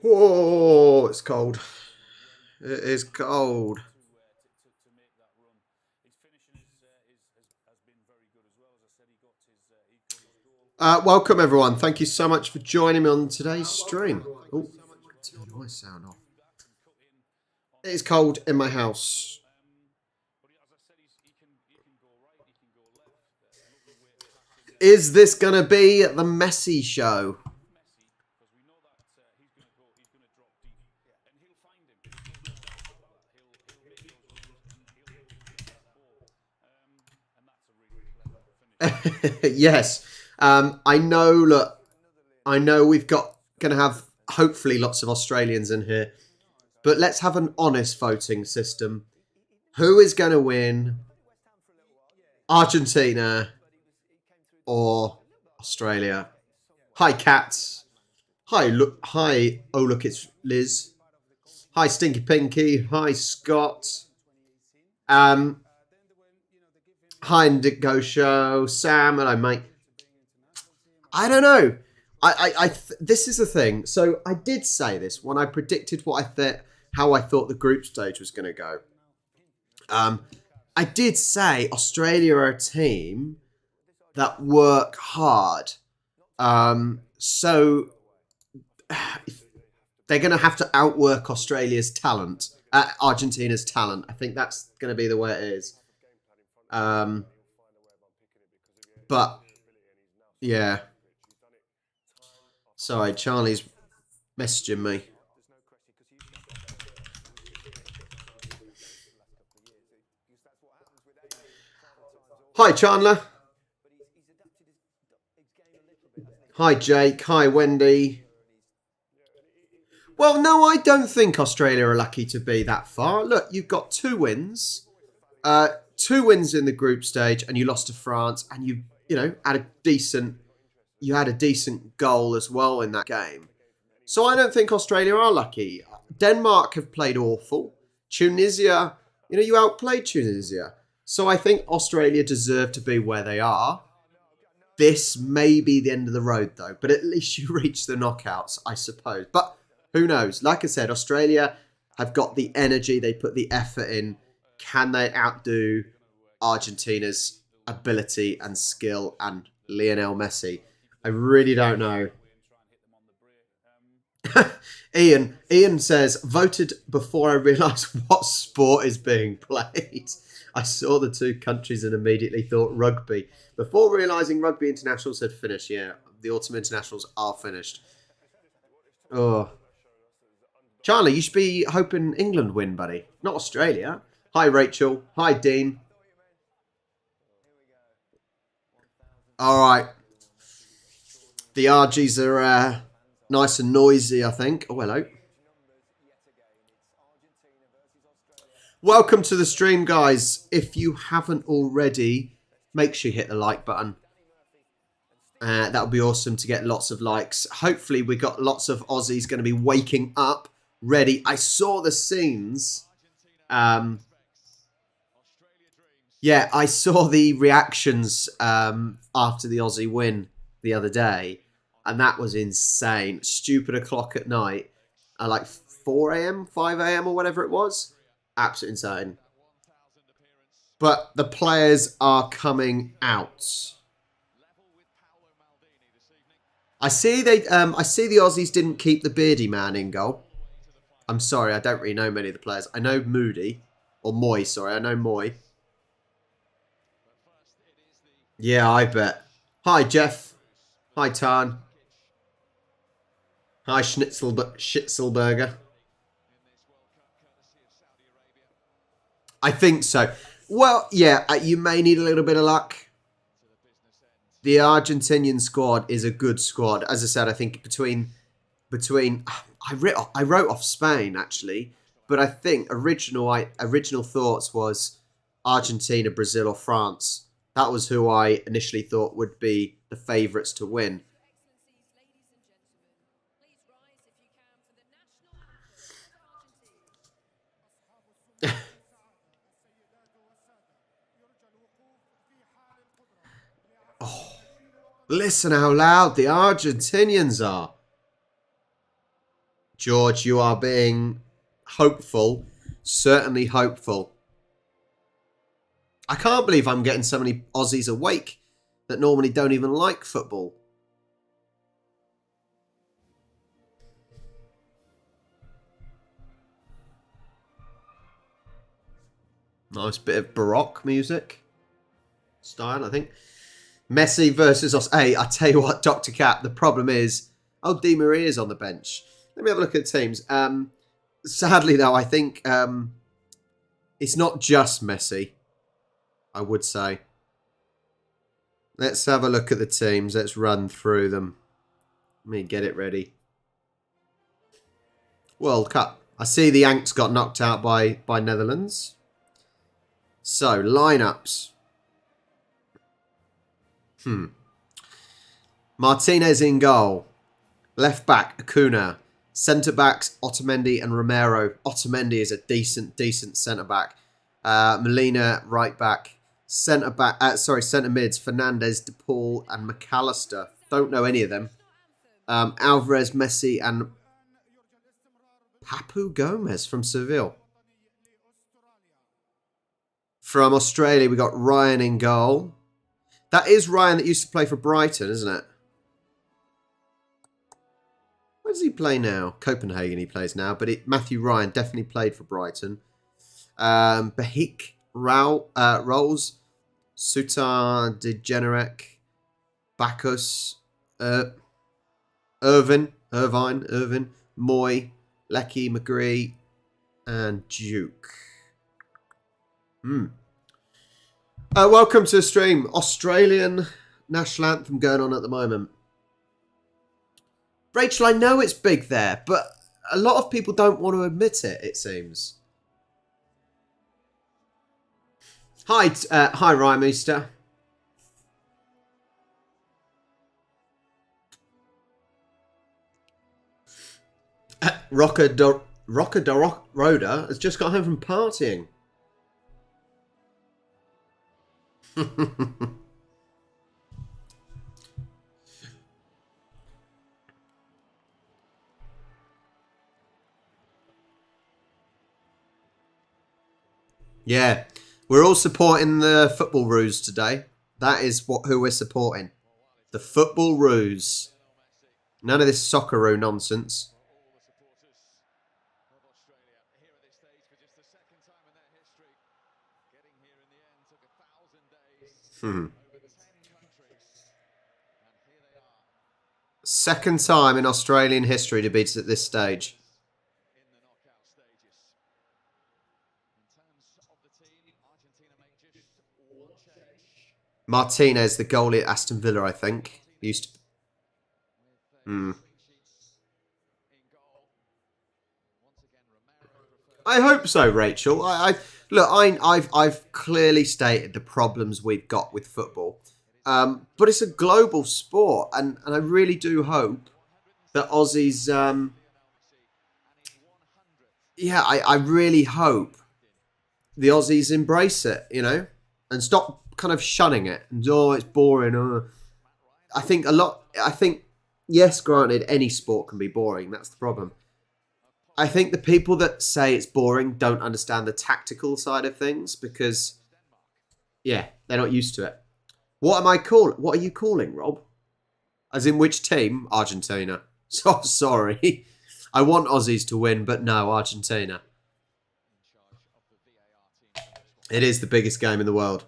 Oh, it's cold. It is cold. Welcome, everyone. Thank you so much for joining me on today's stream. Oh, turn my sound off. It is cold in my house. Is this going to be the Messi show? Yes. I know. Look, I know we've got going to have hopefully lots of Australians in here, but let's have an honest voting system. Who is going to win? Argentina or Australia? Hi, cats. Hi, look. Hi. Oh, look, it's Liz. Hi, Stinky Pinky. Hi, Scott. Hi, Indigo Show. Sam, hello, mate. I don't know. This is the thing. So I did say this when I predicted how I thought the group stage was going to go. I did say Australia are a team that work hard. So they're going to have to outwork Australia's talent, Argentina's talent. I think that's going to be the way it is. But yeah. Sorry, Charlie's messaging me. Hi, Chandler. Hi, Jake. Hi, Wendy. Well, no, I don't think Australia are lucky to be that far. Look, you've got 2 wins. 2 wins in the group stage, and you lost to France, and you had a decent goal as well in that game. So I don't think Australia are lucky. Denmark have played awful. Tunisia, you outplayed Tunisia. So I think Australia deserve to be where they are. This may be the end of the road, though. But at least you reach the knockouts, I suppose. But who knows? Like I said, Australia have got the energy. They put the effort in. Can they outdo Argentina's ability and skill and Lionel Messi? I really don't know. Ian says, voted before I realised what sport is being played. I saw the 2 countries and immediately thought rugby. Before realising rugby internationals had finished. Yeah, the autumn internationals are finished. Oh. Charlie, you should be hoping England win, buddy. Not Australia. Hi, Rachel. Hi, Dean. All right. The RGs are nice and noisy, I think. Oh, hello. Welcome to the stream, guys. If you haven't already, make sure you hit the like button. That would be awesome to get lots of likes. Hopefully, we got lots of Aussies going to be waking up, ready. I saw the scenes. Yeah, I saw the reactions after the Aussie win the other day, and that was insane. Stupid o'clock at night, at like 4 a.m., 5 a.m. or whatever it was. Absolutely insane. But the players are coming out. I see the Aussies didn't keep the beardy man in goal. I'm sorry, I don't really know many of the players. I know Moody, or Moy, sorry, I know Moy. Yeah, I bet. Hi, Jeff. Hi, Tarn. Hi, Schnitzelberger. I think so. Well, yeah, you may need a little bit of luck. The Argentinian squad is a good squad. As I said, I think between I wrote off Spain actually, but I think original thoughts was Argentina, Brazil, or France. That was who I initially thought would be the favourites to win. Oh, listen how loud the Argentinians are. George, you are being hopeful. Certainly hopeful. I can't believe I'm getting so many Aussies awake that normally don't even like football. Nice bit of Baroque music style, I think. Messi versus us. Hey, I tell you what, Dr. Cap, the problem is, oh, Di Maria's on the bench. Let me have a look at the teams. Sadly, though, I think it's not just Messi, I would say. Let's have a look at the teams. Let's run through them. Let me get it ready. World Cup. I see the Yanks got knocked out by Netherlands. So, lineups. Martinez in goal. Left back, Acuna. Centre backs, Otamendi and Romero. Otamendi is a decent centre back. Molina, right back. Centre mids, Fernandez, DePaul and McAllister. Don't know any of them. Alvarez, Messi and Papu Gomez from Seville. From Australia, we got Ryan in goal. That is Ryan that used to play for Brighton, isn't it? Where does he play now? Copenhagen he plays now, but Matthew Ryan definitely played for Brighton. Bahik, Rolls, Sutar, Degenerek, Bacchus, Irvine, Moy, Lecky, McGree, and Duke. Welcome to the stream. Australian national anthem going on at the moment. Rachel, I know it's big there, but a lot of people don't want to admit it, it seems. Hi, Ryan Easter. Roda has just got home from partying. Yeah, we're all supporting the football ruse today. That is who we're supporting. The football ruse. None of this Socceroo nonsense. Second time in Australian history to beat us at this stage. Martinez, the goalie at Aston Villa, I think. Used to... I hope so, Rachel. I've clearly stated the problems we've got with football. But it's a global sport, and I really do hope that Aussies... I really hope the Aussies embrace it, you know, and stop kind of shunning it. And, it's boring. I think yes, granted, any sport can be boring. That's the problem. I think the people that say it's boring don't understand the tactical side of things because, they're not used to it. What are you calling, Rob? As in which team? Argentina. So sorry. I want Aussies to win, but no, Argentina. It is the biggest game in the world.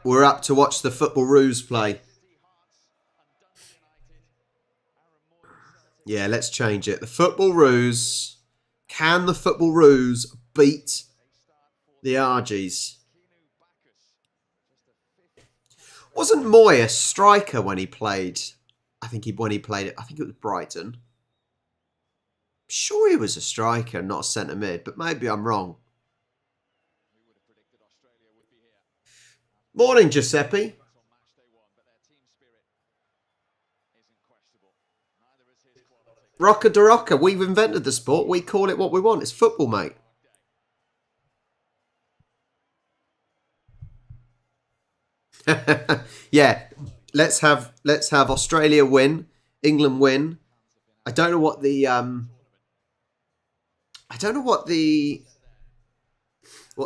We're up to watch the football ruse play. Yeah, let's change it. The football ruse. Can the football ruse beat the Argies? Wasn't Moy a striker when he played? I think it was Brighton. Sure he was a striker, not a centre mid, but maybe I'm wrong. Morning, Giuseppe. Rocker de rocker. We've invented the sport. We call it what we want. It's football, mate. Yeah. Let's have Australia win, England win. I don't know what the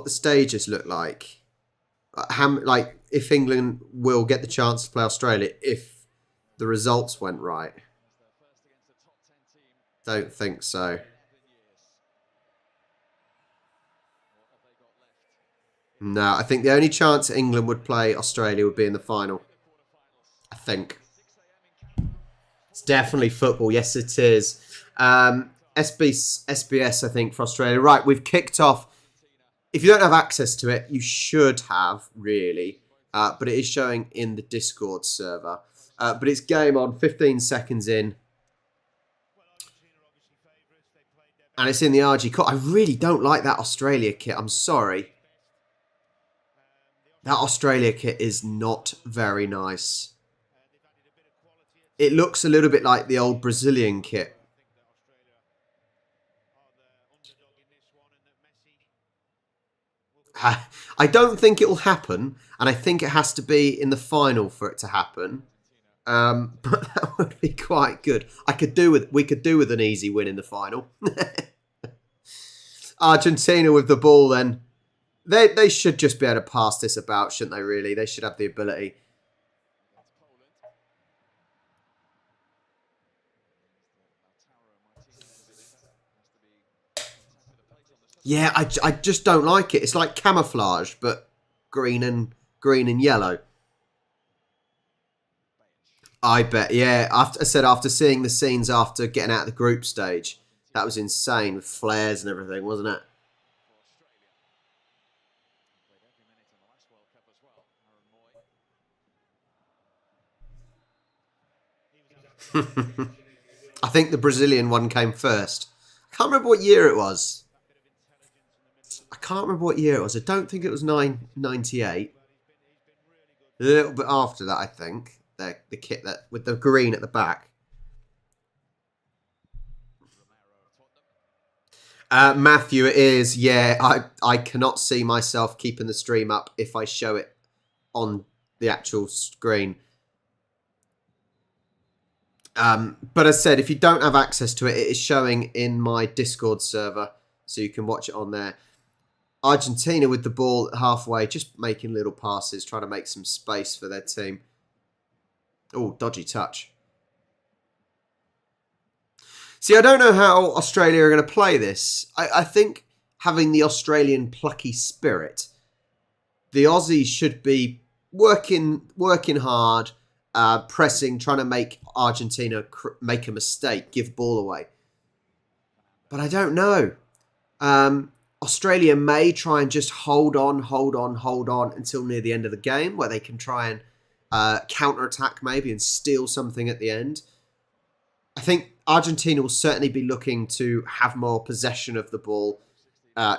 stages look like. Like if England will get the chance to play Australia if the results went right. Don't think so. No, I think the only chance England would play Australia would be in the final. I think. It's definitely football. Yes, it is. SBS, I think, for Australia. Right, we've kicked off. If you don't have access to it, you should have, really. But it is showing in the Discord server. But it's game on, 15 seconds in. And it's in the RG kit. I really don't like that Australia kit. I'm sorry. That Australia kit is not very nice. It looks a little bit like the old Brazilian kit. I don't think it will happen, and I think it has to be in the final for it to happen. But that would be quite good. We could do with an easy win in the final. Argentina with the ball then. They should just be able to pass this about, shouldn't they, really? They should have the ability. Yeah, I just don't like it. It's like camouflage, but green and yellow. I bet, yeah. After seeing the scenes after getting out of the group stage, that was insane with flares and everything, wasn't it? I think the Brazilian one came first. I can't remember what year it was. I don't think it was 98. A little bit after that, I think. The kit that with the green at the back. Matthew, it is. Yeah, I cannot see myself keeping the stream up if I show it on the actual screen. But as I said, if you don't have access to it, it is showing in my Discord server, so you can watch it on there. Argentina with the ball halfway, just making little passes, trying to make some space for their team. Oh, dodgy touch. See, I don't know how Australia are going to play this. I think having the Australian plucky spirit, the Aussies should be working hard, pressing, trying to make Argentina make a mistake, give ball away. But I don't know. Australia may try and just hold on until near the end of the game, where they can try and counter-attack maybe and steal something at the end. I think Argentina will certainly be looking to have more possession of the ball.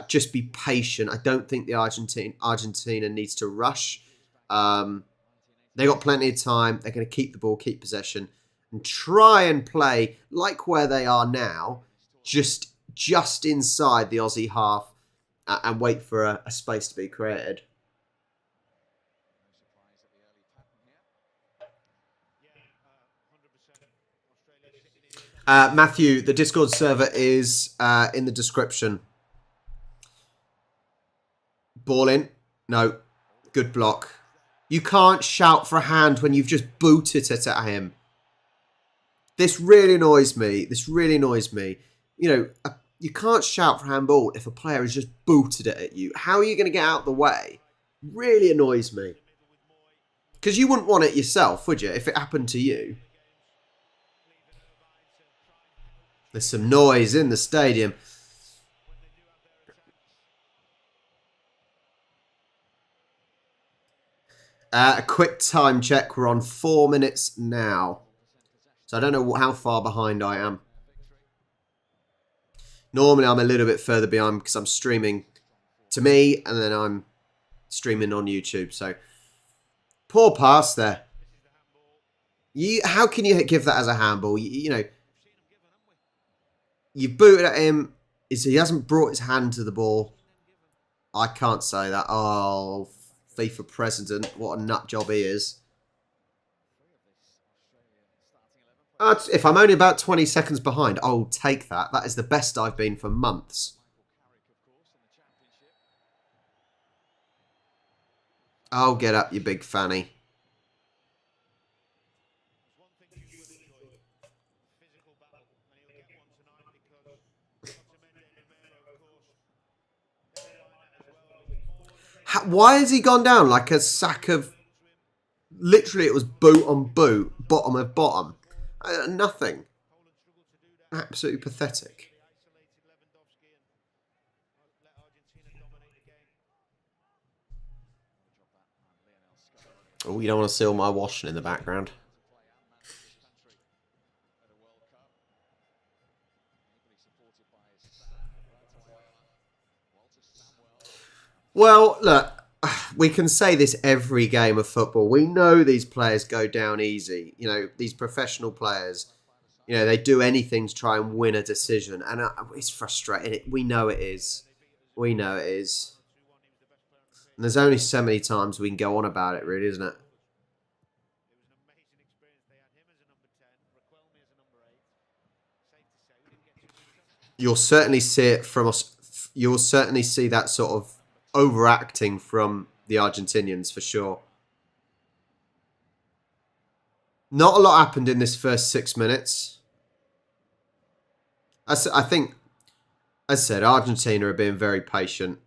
Just be patient. I don't think the Argentina needs to rush. They got plenty of time. They're going to keep the ball, keep possession, and try and play like where they are now, just inside the Aussie half, and wait for a space to be created. Matthew, the Discord server is in the description. Ball in. No. Good block. You can't shout for a hand when you've just booted it at him. This really annoys me. You know, you can't shout for handball if a player has just booted it at you. How are you going to get out of the way? Really annoys me. Because you wouldn't want it yourself, would you, if it happened to you? There's some noise in the stadium. A quick time check. We're on 4 minutes now. So I don't know how far behind I am. Normally I'm a little bit further behind because I'm streaming to me and then I'm streaming on YouTube. So poor pass there. How can you give that as a handball? You know, You've booted at him. He hasn't brought his hand to the ball. I can't say that. Oh, FIFA president. What a nut job he is. If I'm only about 20 seconds behind, I'll take that. That is the best I've been for months. Oh, get up, you big fanny. Why has he gone down like a sack of... Literally, it was boot on boot, bottom of bottom. Nothing. Absolutely pathetic. Oh, you don't want to see all my washing in the background. Well, look, we can say this every game of football. We know these players go down easy. You know, these professional players, you know, they do anything to try and win a decision. And it's frustrating. We know it is. We know it is. And there's only so many times we can go on about it, really, isn't it? You'll certainly see it from us. You'll certainly see that sort of overacting from the Argentinians for sure. Not a lot happened in this first 6 minutes. I think, as I said, Argentina are being very patient.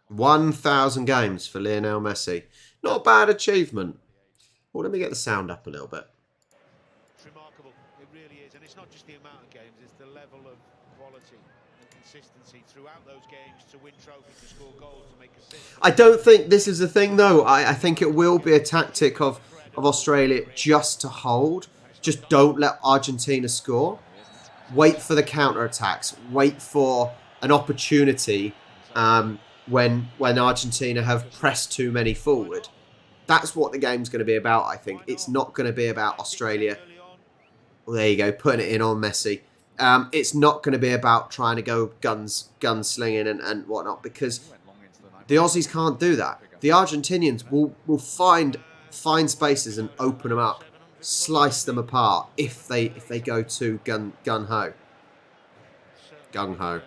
1,000 games for Lionel Messi. Not a bad achievement. Well, let me get the sound up a little bit. It's remarkable. It really is. And it's not just the amount of games, it's the level of quality and consistency throughout those games to win trophies, to score goals, to make assists. I don't think this is the thing, though. I think it will be a tactic of Australia just to hold. Just don't let Argentina score. Wait for the counter-attacks. Wait for an opportunity when Argentina have pressed too many forward. That's what the game's going to be about, I think. It's not going to be about Australia. Well, there you go, putting it in on Messi. It's not going to be about trying to go gunslinging and whatnot, because the Aussies can't do that. The Argentinians will find spaces and open them up, slice them apart if they go too gung-ho. Gung-ho.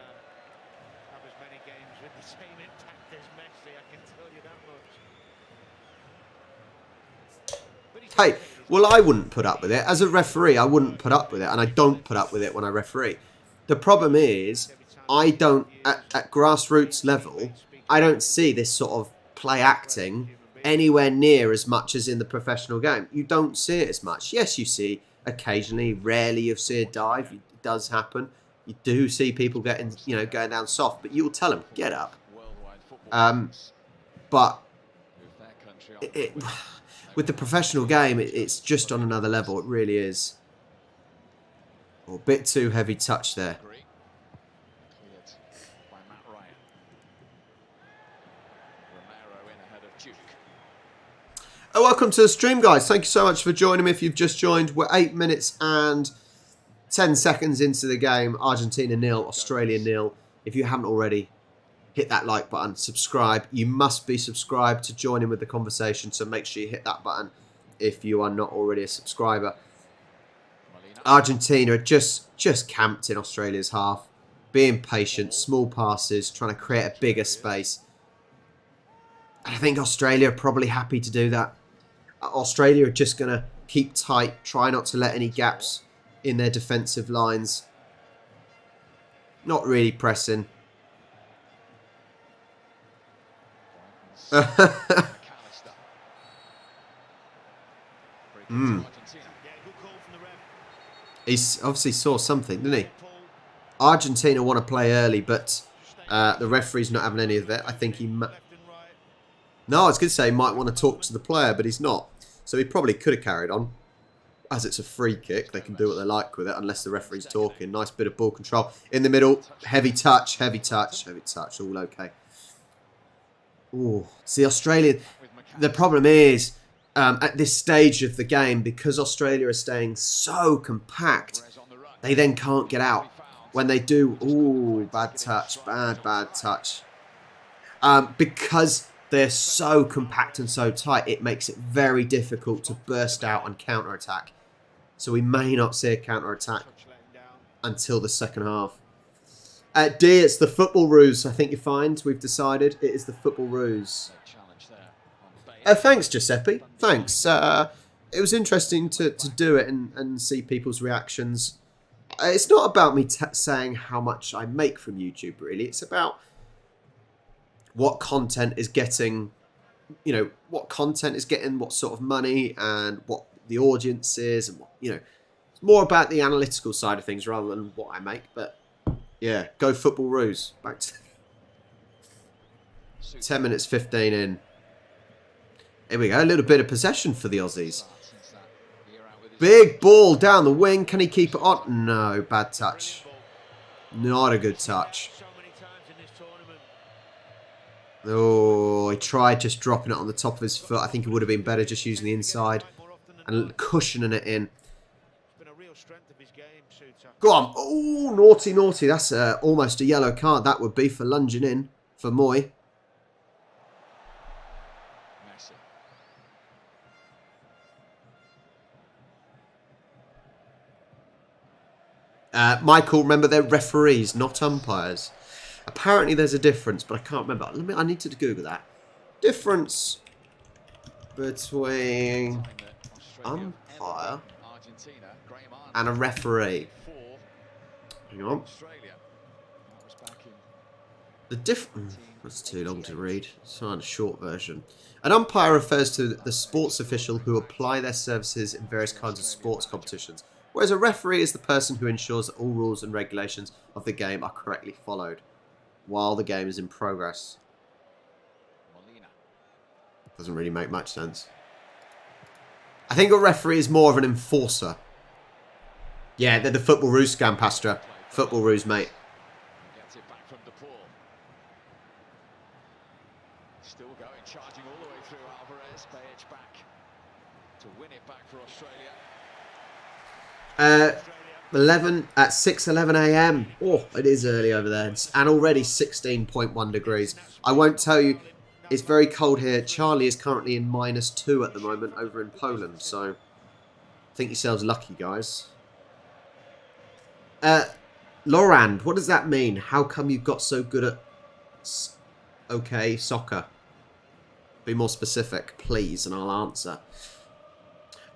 Hey, well, I wouldn't put up with it. As a referee, I wouldn't put up with it, and I don't put up with it when I referee. The problem is, I don't, at grassroots level, I don't see this sort of play acting anywhere near as much as in the professional game. You don't see it as much. Yes, you see occasionally, rarely you see a dive. It does happen. You do see people going down soft, but you'll tell them, get up. But with the professional game, it's just on another level. It really is. Oh, a bit too heavy touch there. Oh, welcome to the stream, guys. Thank you so much for joining me. If you've just joined, we're 8 minutes and 10 seconds into the game. Argentina 0, Australia 0. If you haven't already, hit that like button, subscribe. You must be subscribed to join in with the conversation, so make sure you hit that button if you are not already a subscriber. Argentina just camped in Australia's half, being patient, small passes, trying to create a bigger space. And I think Australia are probably happy to do that. Australia are just going to keep tight, try not to let any gaps in their defensive lines. Not really pressing. He obviously saw something, didn't he? Argentina want to play early, but the referee's not having any of it. I think he... No, I was going to say he might want to talk to the player, but he's not. So he probably could have carried on. As it's a free kick, they can do what they like with it, unless the referee's talking. Nice bit of ball control. In the middle, heavy touch, heavy touch, heavy touch. All okay. Oh, see, Australia, the problem is at this stage of the game, because Australia are staying so compact, they then can't get out. When they do, ooh, bad touch, bad touch. Because they're so compact and so tight, it makes it very difficult to burst out and counter-attack. So we may not see a counter-attack until the second half. D, it's the football ruse, I think you find. We've decided it is the football ruse. Thanks, Giuseppe. Thanks. It was interesting to do it and see people's reactions. It's not about me saying how much I make from YouTube, really. It's about what content is getting, what content is getting what sort of money and what the audience is. And, it's more about the analytical side of things rather than what I make. But, yeah, go football ruse. Back to 10 minutes, 15 in. Here we go. A little bit of possession for the Aussies. Big ball down the wing. Can he keep it on? No, bad touch. Not a good touch. Oh, he tried just dropping it on the top of his foot. I think it would have been better just using the inside and cushioning it in. Go on. Oh, naughty, naughty. That's almost a yellow card. That would be for lunging in for Moy. Michael, remember they're referees, not umpires. Apparently there's a difference, but I can't remember. I need to Google that. Difference between umpire and a referee. Hang on. That's too long to read. It's not a short version. An umpire refers to the sports official who apply their services in various kinds of sports competitions, whereas a referee is the person who ensures that all rules and regulations of the game are correctly followed while the game is in progress. Doesn't really make much sense. I think a referee is more of an enforcer. Yeah, they're the football ruse, Scampastra. Football ruse, mate. Still going, charging all the way through Alvarez. Bayage back to win it back for Australia. 11 at 6:11 a.m. Oh, it is early over there, and already 16.1 degrees. I won't tell you, it's very cold here. Charlie is currently in -2 at the moment over in Poland, so think yourselves lucky, guys. Laurent, what does that mean? How come you got so good at soccer? Be more specific, please, and I'll answer.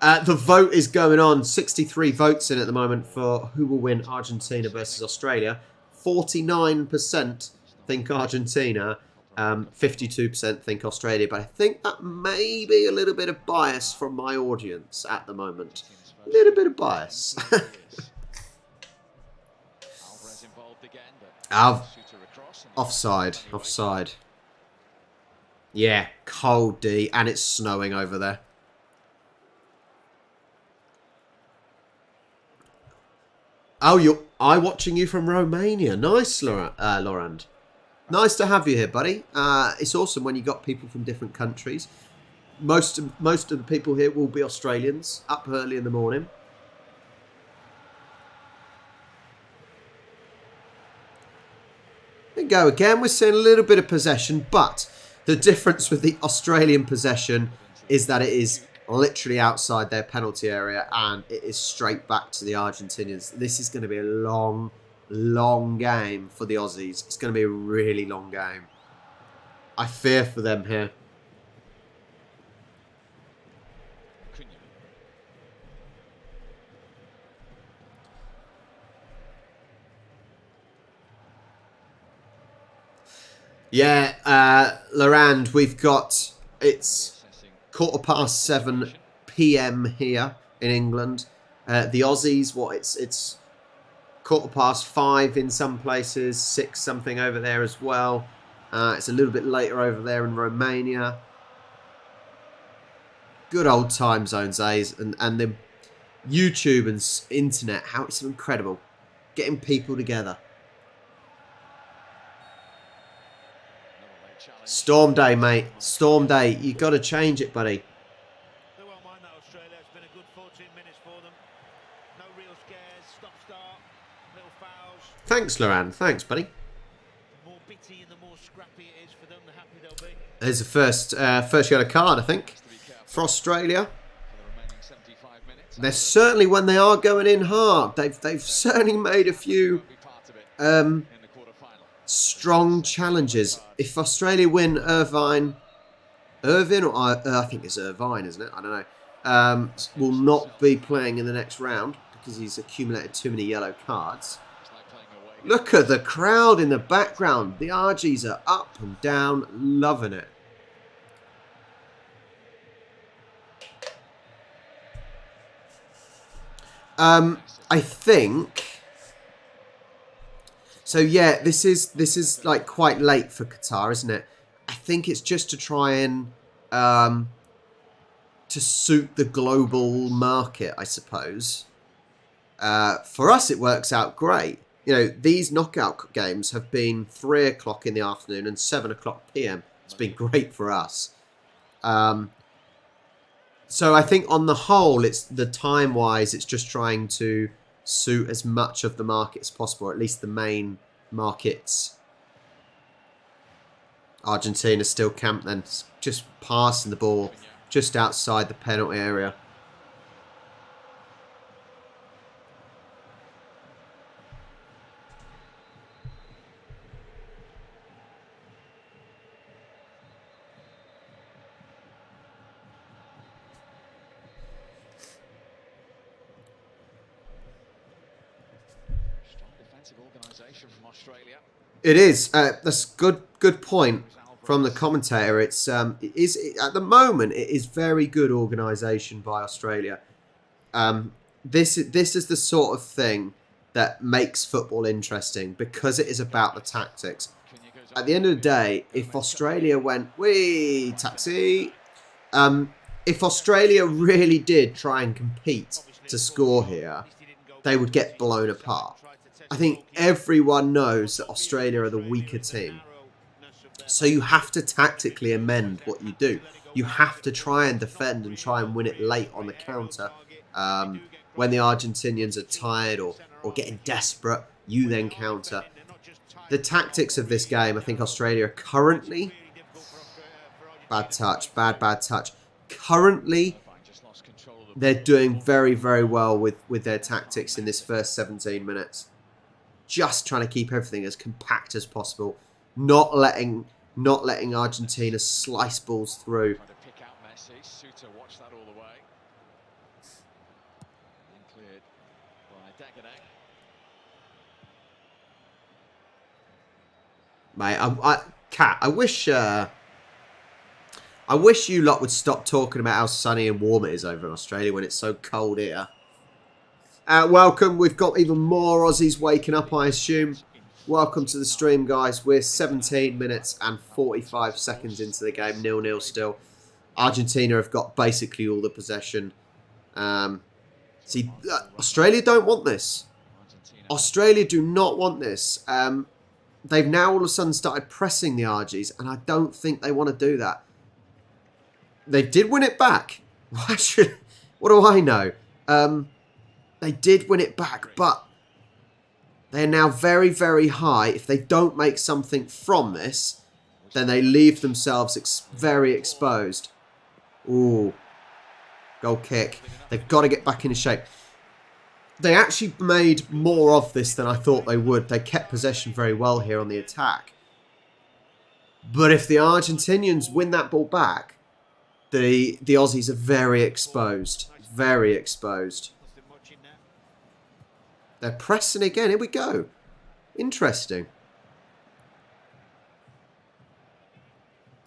The vote is going on. 63 votes in at the moment for who will win Argentina versus Australia. 49% think Argentina. 52% think Australia. But I think that may be a little bit of bias from my audience at the moment. A little bit of bias. Offside. Offside. Yeah, cold D. And it's snowing over there. Oh, I'm watching you from Romania. Nice, Laurent. Nice to have you here, buddy. It's awesome when you got people from different countries. Most of the people here will be Australians, up early in the morning. There we go again. We're seeing a little bit of possession, but the difference with the Australian possession is that it is literally outside their penalty area and it is straight back to the Argentinians. This is going to be a long, long game for the Aussies. It's going to be a really long game. I fear for them here. Yeah, Laurent, we've got, it's 7:15 p.m. here in England. The Aussies, it's 5:15 in some places, 6 something over there as well. It's a little bit later over there in Romania. Good old time zones, and the YouTube and internet, how it's incredible. Getting people together. Storm day, mate. Storm day. You got to change it, buddy. won't mind that, Australia. It's been a good 14 minutes for them. No real scares, stop-start, little fouls. Thanks, Loran. Thanks, buddy. The more bitty and the more scrappy it is for them, the happier they'll be. There's the first yellow card, I think, for Australia. They're certainly, when they are going in hard, they've certainly made a few strong challenges. If Australia win, Irvine, or I think it's Irvine, isn't it? I don't know. Will not be playing in the next round because he's accumulated too many yellow cards. Look at the crowd in the background. The RGs are up and down, loving it. I think so. Yeah, this is like quite late for Qatar, isn't it? I think it's just to try and to suit the global market, I suppose. For us, it works out great. You know, these knockout games have been 3 o'clock in the afternoon and 7 o'clock PM. It's been great for us. So I think on the whole, it's the time-wise, it's just trying to suit as much of the market as possible, or at least the main markets. Argentina still camped then, just passing the ball just outside the penalty area. It is. That's good point from the commentator. It is at the moment. It is very good organisation by Australia. This is the sort of thing that makes football interesting because it is about the tactics. At the end of the day, if Australia went, wee, taxi, if Australia really did try and compete to score here, they would get blown apart. I think everyone knows that Australia are the weaker team. So you have to tactically amend what you do. You have to try and defend and try and win it late on the counter. When the Argentinians are tired or getting desperate, you then counter. The tactics of this game, I think Australia are currently... Bad touch, bad touch. Currently, they're doing very, very well with their tactics in this first 17 minutes. Just trying to keep everything as compact as possible. Not letting Argentina slice balls through. Trying to pick out Messi. Suter watched that all the way. And cleared by Dagenais. Mate, Kat, I wish you lot would stop talking about how sunny and warm it is over in Australia when it's so cold here. Welcome. We've got even more Aussies waking up, I assume. Welcome to the stream, guys. We're 17 minutes and 45 seconds into the game. 0-0 still. Argentina have got basically all the possession. See, Australia don't want this. Australia do not want this. They've now all of a sudden started pressing the RGs, and I don't think they want to do that. They did win it back. What do I know? They did win it back, but they're now very, very high. If they don't make something from this, then they leave themselves very exposed. Ooh. Goal kick. They've got to get back into shape. They actually made more of this than I thought they would. They kept possession very well here on the attack. But if the Argentinians win that ball back, the Aussies are very exposed. Very exposed. They're pressing again. Here we go. Interesting.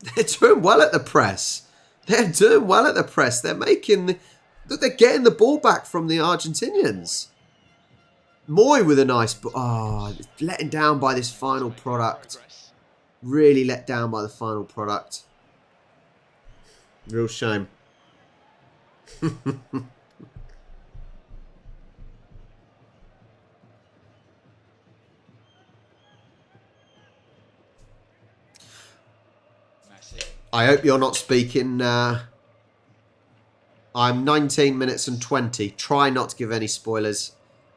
They're doing well at the press. They're doing well at the press. They're making... They're getting the ball back from the Argentinians. Moy with a nice... letting down by this final product. Really let down by the final product. Real shame. I hope you're not speaking... I I'm 19 minutes and 20. Try not to give any spoilers.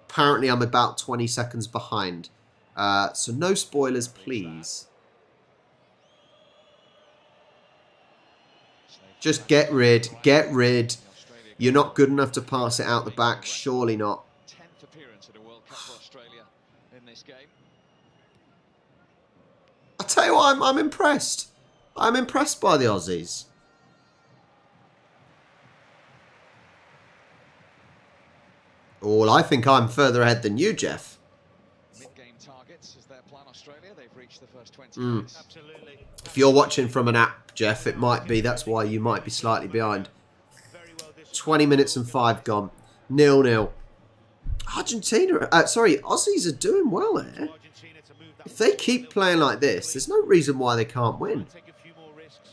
Apparently, I'm about 20 seconds behind. So no spoilers, please. Just get rid. Get rid. You're not good enough to pass it out the back. Surely not. 10th appearance at a World Cup for Australia in this game. I tell you what, I'm impressed. I'm impressed by the Aussies. Well, I think I'm further ahead than you, Jeff. Mid-game targets is their plan. Australia, they've reached the first 20 minutes. Absolutely. If you're watching from an app, Jeff, it might be. That's why you might be slightly behind. 20 minutes and 5 gone. 0-0. Argentina, sorry, Aussies are doing well here. If they keep playing like this, there's no reason why they can't win.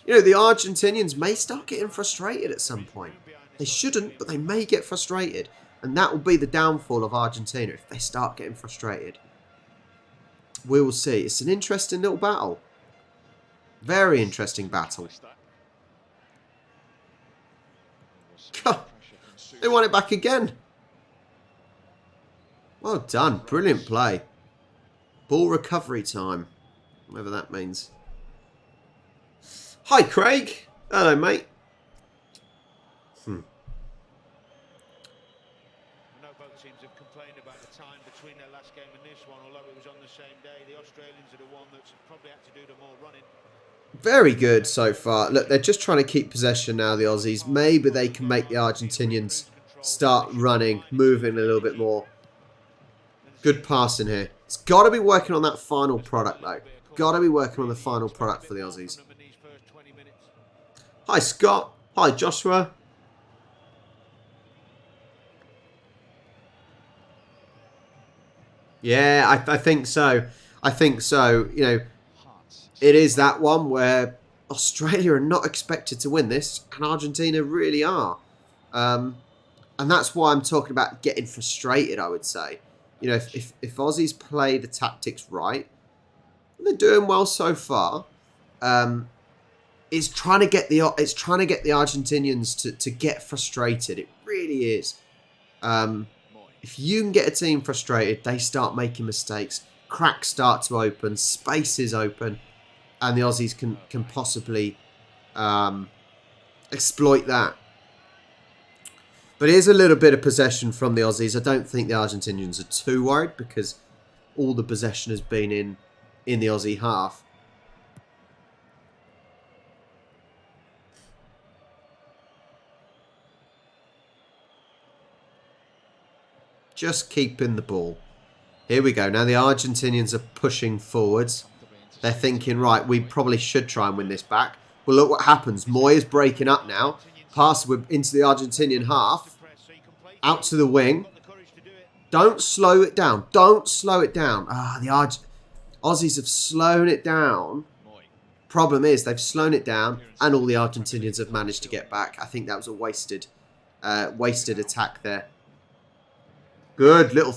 You know, the Argentinians may start getting frustrated at some point. They shouldn't, but they may get frustrated. And that will be the downfall of Argentina if they start getting frustrated. We will see. It's an interesting little battle. Very interesting battle. God, they won it back again. Well done. Brilliant play. Ball recovery time. Whatever that means. Hi, Craig. Hello, mate. I know both teams have complained about the time between their last game and this one, although it was on the same day. The Australians are the one that's probably had to do the more running. Very good so far. Look, they're just trying to keep possession now, the Aussies. Maybe they can make the Argentinians start running, moving a little bit more. Good passing here. It's got to be working on that final product, though. Got to be working on the final product for the Aussies. Hi, Scott. Hi, Joshua. Yeah, I think so. I think so. You know, it is that one where Australia are not expected to win this, and Argentina really are. And that's why I'm talking about getting frustrated, I would say. You know, if Aussies play the tactics right, and they're doing well so far, it's trying to get the Argentinians to get frustrated. It really is. If you can get a team frustrated, they start making mistakes. Cracks start to open. Spaces open. And the Aussies can possibly exploit that. But here's a little bit of possession from the Aussies. I don't think the Argentinians are too worried because all the possession has been in the Aussie half. Just keeping the ball. Here we go. Now the Argentinians are pushing forwards. They're thinking, right, we probably should try and win this back. Well, look what happens. Moy is breaking up now. Pass into the Argentinian half. Out to the wing. Don't slow it down. Don't slow it down. The Aussies have slowed it down. Problem is, they've slowed it down and all the Argentinians have managed to get back. I think that was a wasted attack there. Good little...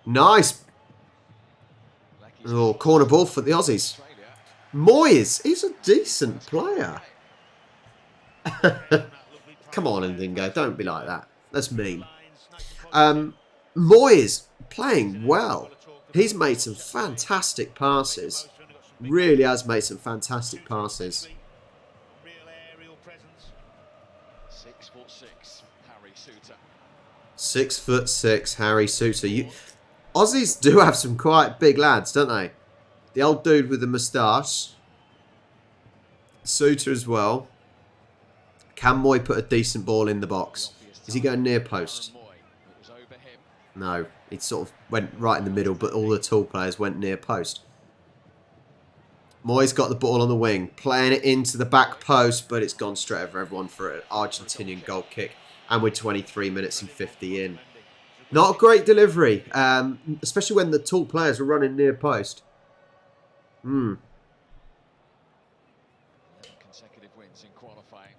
Nice. Oh, corner ball for the Aussies. Moyes, he's a decent player. Come on, Ndingo, don't be like that. That's mean. Moyes playing well. He's made some fantastic passes. Really has made some fantastic passes. 6'6", Harry Suter. 6'6", Harry Suter. Aussies do have some quite big lads, don't they? The old dude with the moustache. Suter as well. Can Moy put a decent ball in the box? Is he going near post? No. He sort of went right in the middle, but all the tall players went near post. Moy's got the ball on the wing. Playing it into the back post, but it's gone straight over everyone for an Argentinian goal kick. And we're 23 minutes and 50 in. Not a great delivery, especially when the tall players were running near post. Consecutive wins in qualifying.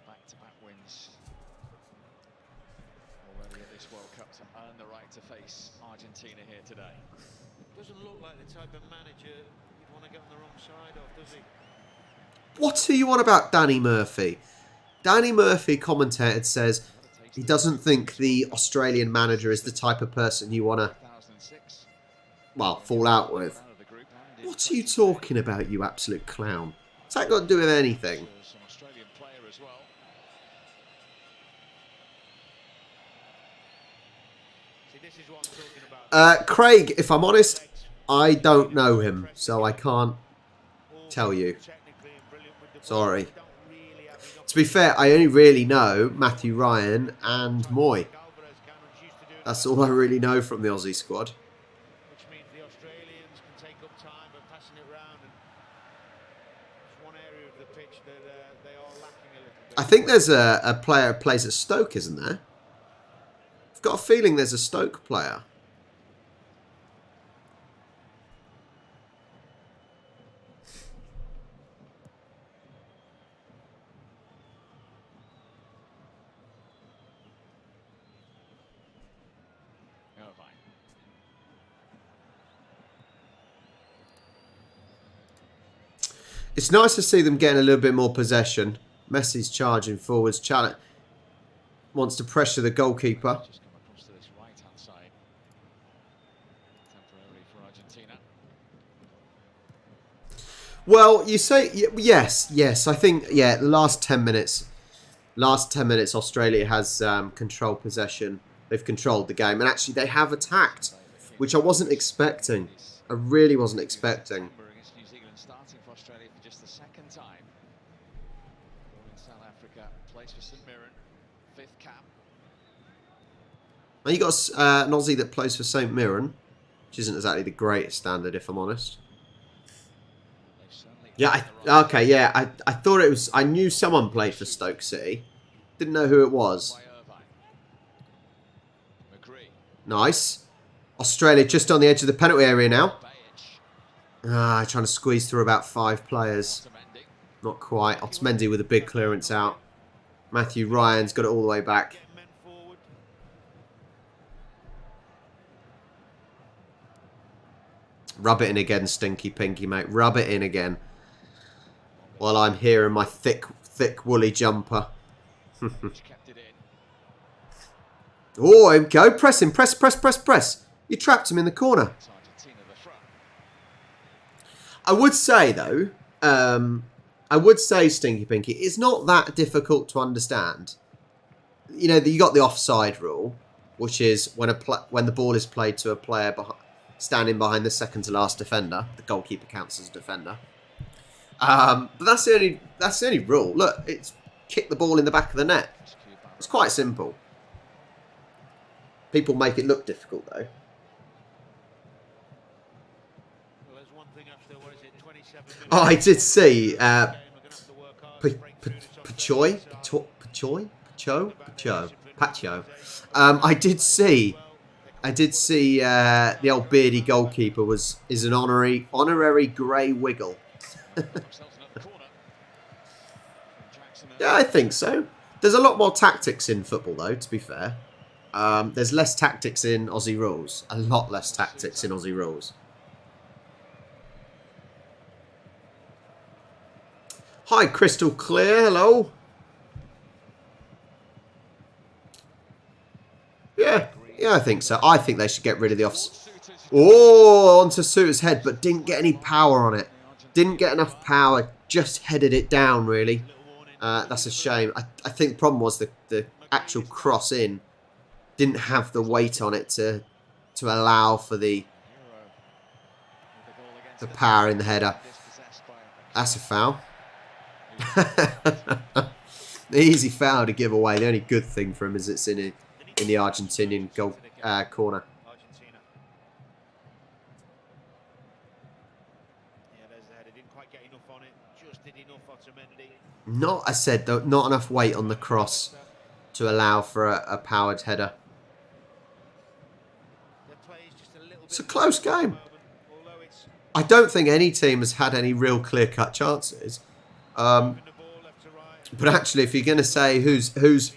Back-to-back wins already at this World Cup to earn the right to face Argentina here today. Doesn't look like the type of manager you'd want to get on the wrong side of, does he? What are you on about, Danny Murphy? Danny Murphy commentated says he doesn't think the Australian manager is the type of person you want to, well, fall out with. What are you talking about, you absolute clown? What's that got to do with anything? Craig, if I'm honest, I don't know him, so I can't tell you. Sorry. To be fair, I only really know Matthew Ryan and Moy. That's all I really know from the Aussie squad. Which means the Australians can take up time by passing it round, and it's one area of the pitch that they are lacking a little bit. I think there's a player who plays at Stoke, isn't there? I've got a feeling there's a Stoke player. It's nice to see them getting a little bit more possession. Messi's charging forwards. Challenge wants to pressure the goalkeeper. Just come across to this right-hand side. Temporarily for Argentina. Well, you say yes. I think the last 10 minutes, Australia has controlled possession. They've controlled the game, and actually they have attacked, which I wasn't expecting. I really wasn't expecting. New Zealand starting for Australia for just the second time. In South Africa, plays for St Mirren, 5th cap. And you got an Aussie that plays for St Mirren, which isn't exactly the greatest standard, if I'm honest. Yeah, I thought it was. I knew someone played for Stoke City. Didn't know who it was. Nice. Australia just on the edge of the penalty area now. Trying to squeeze through about 5 players. Not quite. Otamendi with a big clearance out. Matthew Ryan's got it all the way back. Rub it in again, Stinky Pinky, mate. Rub it in again. While I'm here in my thick woolly jumper. Oh, here we go. Press him. Press. You trapped him in the corner. I would say, though, Stinky Pinky, it's not that difficult to understand. You know, you got the offside rule, which is when the ball is played to a player standing behind the second to last defender, the goalkeeper counts as a defender. But that's the only rule. Look, it's kick the ball in the back of the net. It's quite simple. People make it look difficult, though. Oh, I did see Pacho. I did see the old beardy goalkeeper is an honorary grey wiggle. Yeah, I think so. There's a lot more tactics in football, though, to be fair. There's less tactics in Aussie rules. A lot less tactics in Aussie rules. Hi, Crystal Clear. Hello. Yeah, I think so. I think they should get rid of the offs. Oh, onto Suter's head, but didn't get any power on it. Didn't get enough power. Just headed it down, really. That's a shame. I think the problem was the actual cross in didn't have the weight on it to allow for the power in the header. That's a foul. The easy foul to give away. The only good thing for him is it's in the Argentinian goal corner. Not, I said, though, not enough weight on the cross to allow for a powered header. It's a close game. I don't think any team has had any real clear-cut chances. But actually, if you're going to say who's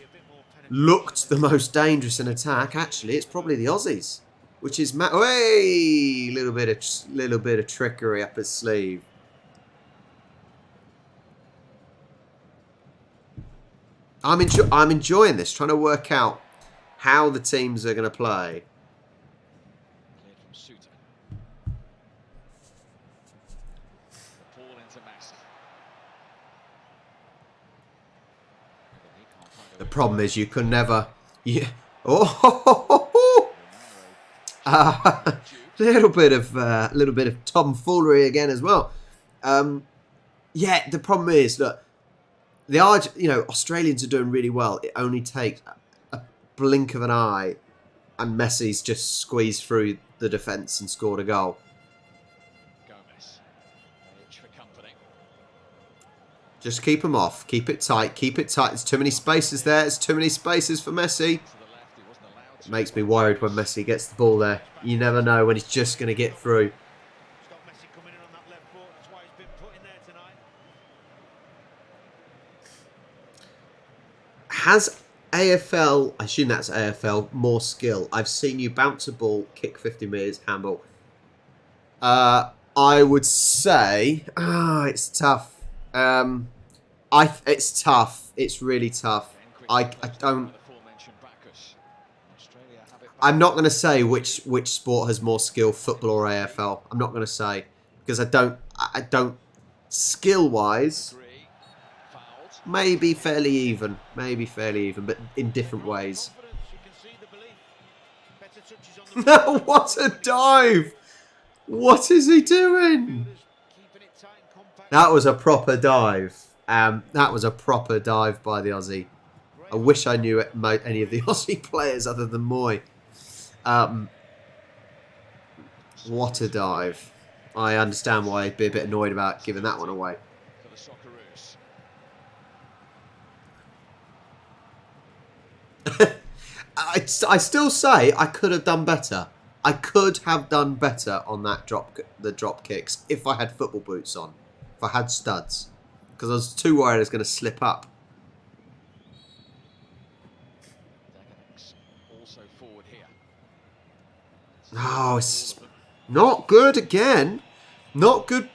looked the most dangerous in attack, actually, it's probably the Aussies, which is little bit of trickery up his sleeve. I'm enjoying this, trying to work out how the teams are going to play. Cleared from Suter. The ball into Messi. The problem is you can never... Yeah. Oh, little bit of tomfoolery again as well. Yeah, the problem is, look, Australians are doing really well. It only takes a blink of an eye, and Messi's just squeezed through the defence and scored a goal. Gomez. For company. Just keep them off. Keep it tight. Keep it tight. There's too many spaces there. There's too many spaces for Messi. It makes me worried when Messi gets the ball there. You never know when he's just going to get through. Has AFL, I assume that's AFL, more skill? I've seen you bounce a ball, kick 50 metres, handball. I would say, it's tough. It's tough. It's really tough. I'm not going to say which sport has more skill, football or AFL. I'm not going to say, because I don't skill wise. Maybe fairly even, but in different ways. What a dive! What is he doing? That was a proper dive. That was a proper dive by the Aussie. I wish I knew any of the Aussie players other than Moy. What a dive. I understand why he'd be a bit annoyed about giving that one away. I still say I could have done better. I could have done better on the drop kicks if I had football boots on, if I had studs, because I was too worried I was going to slip up. Oh, it's not good again. Not good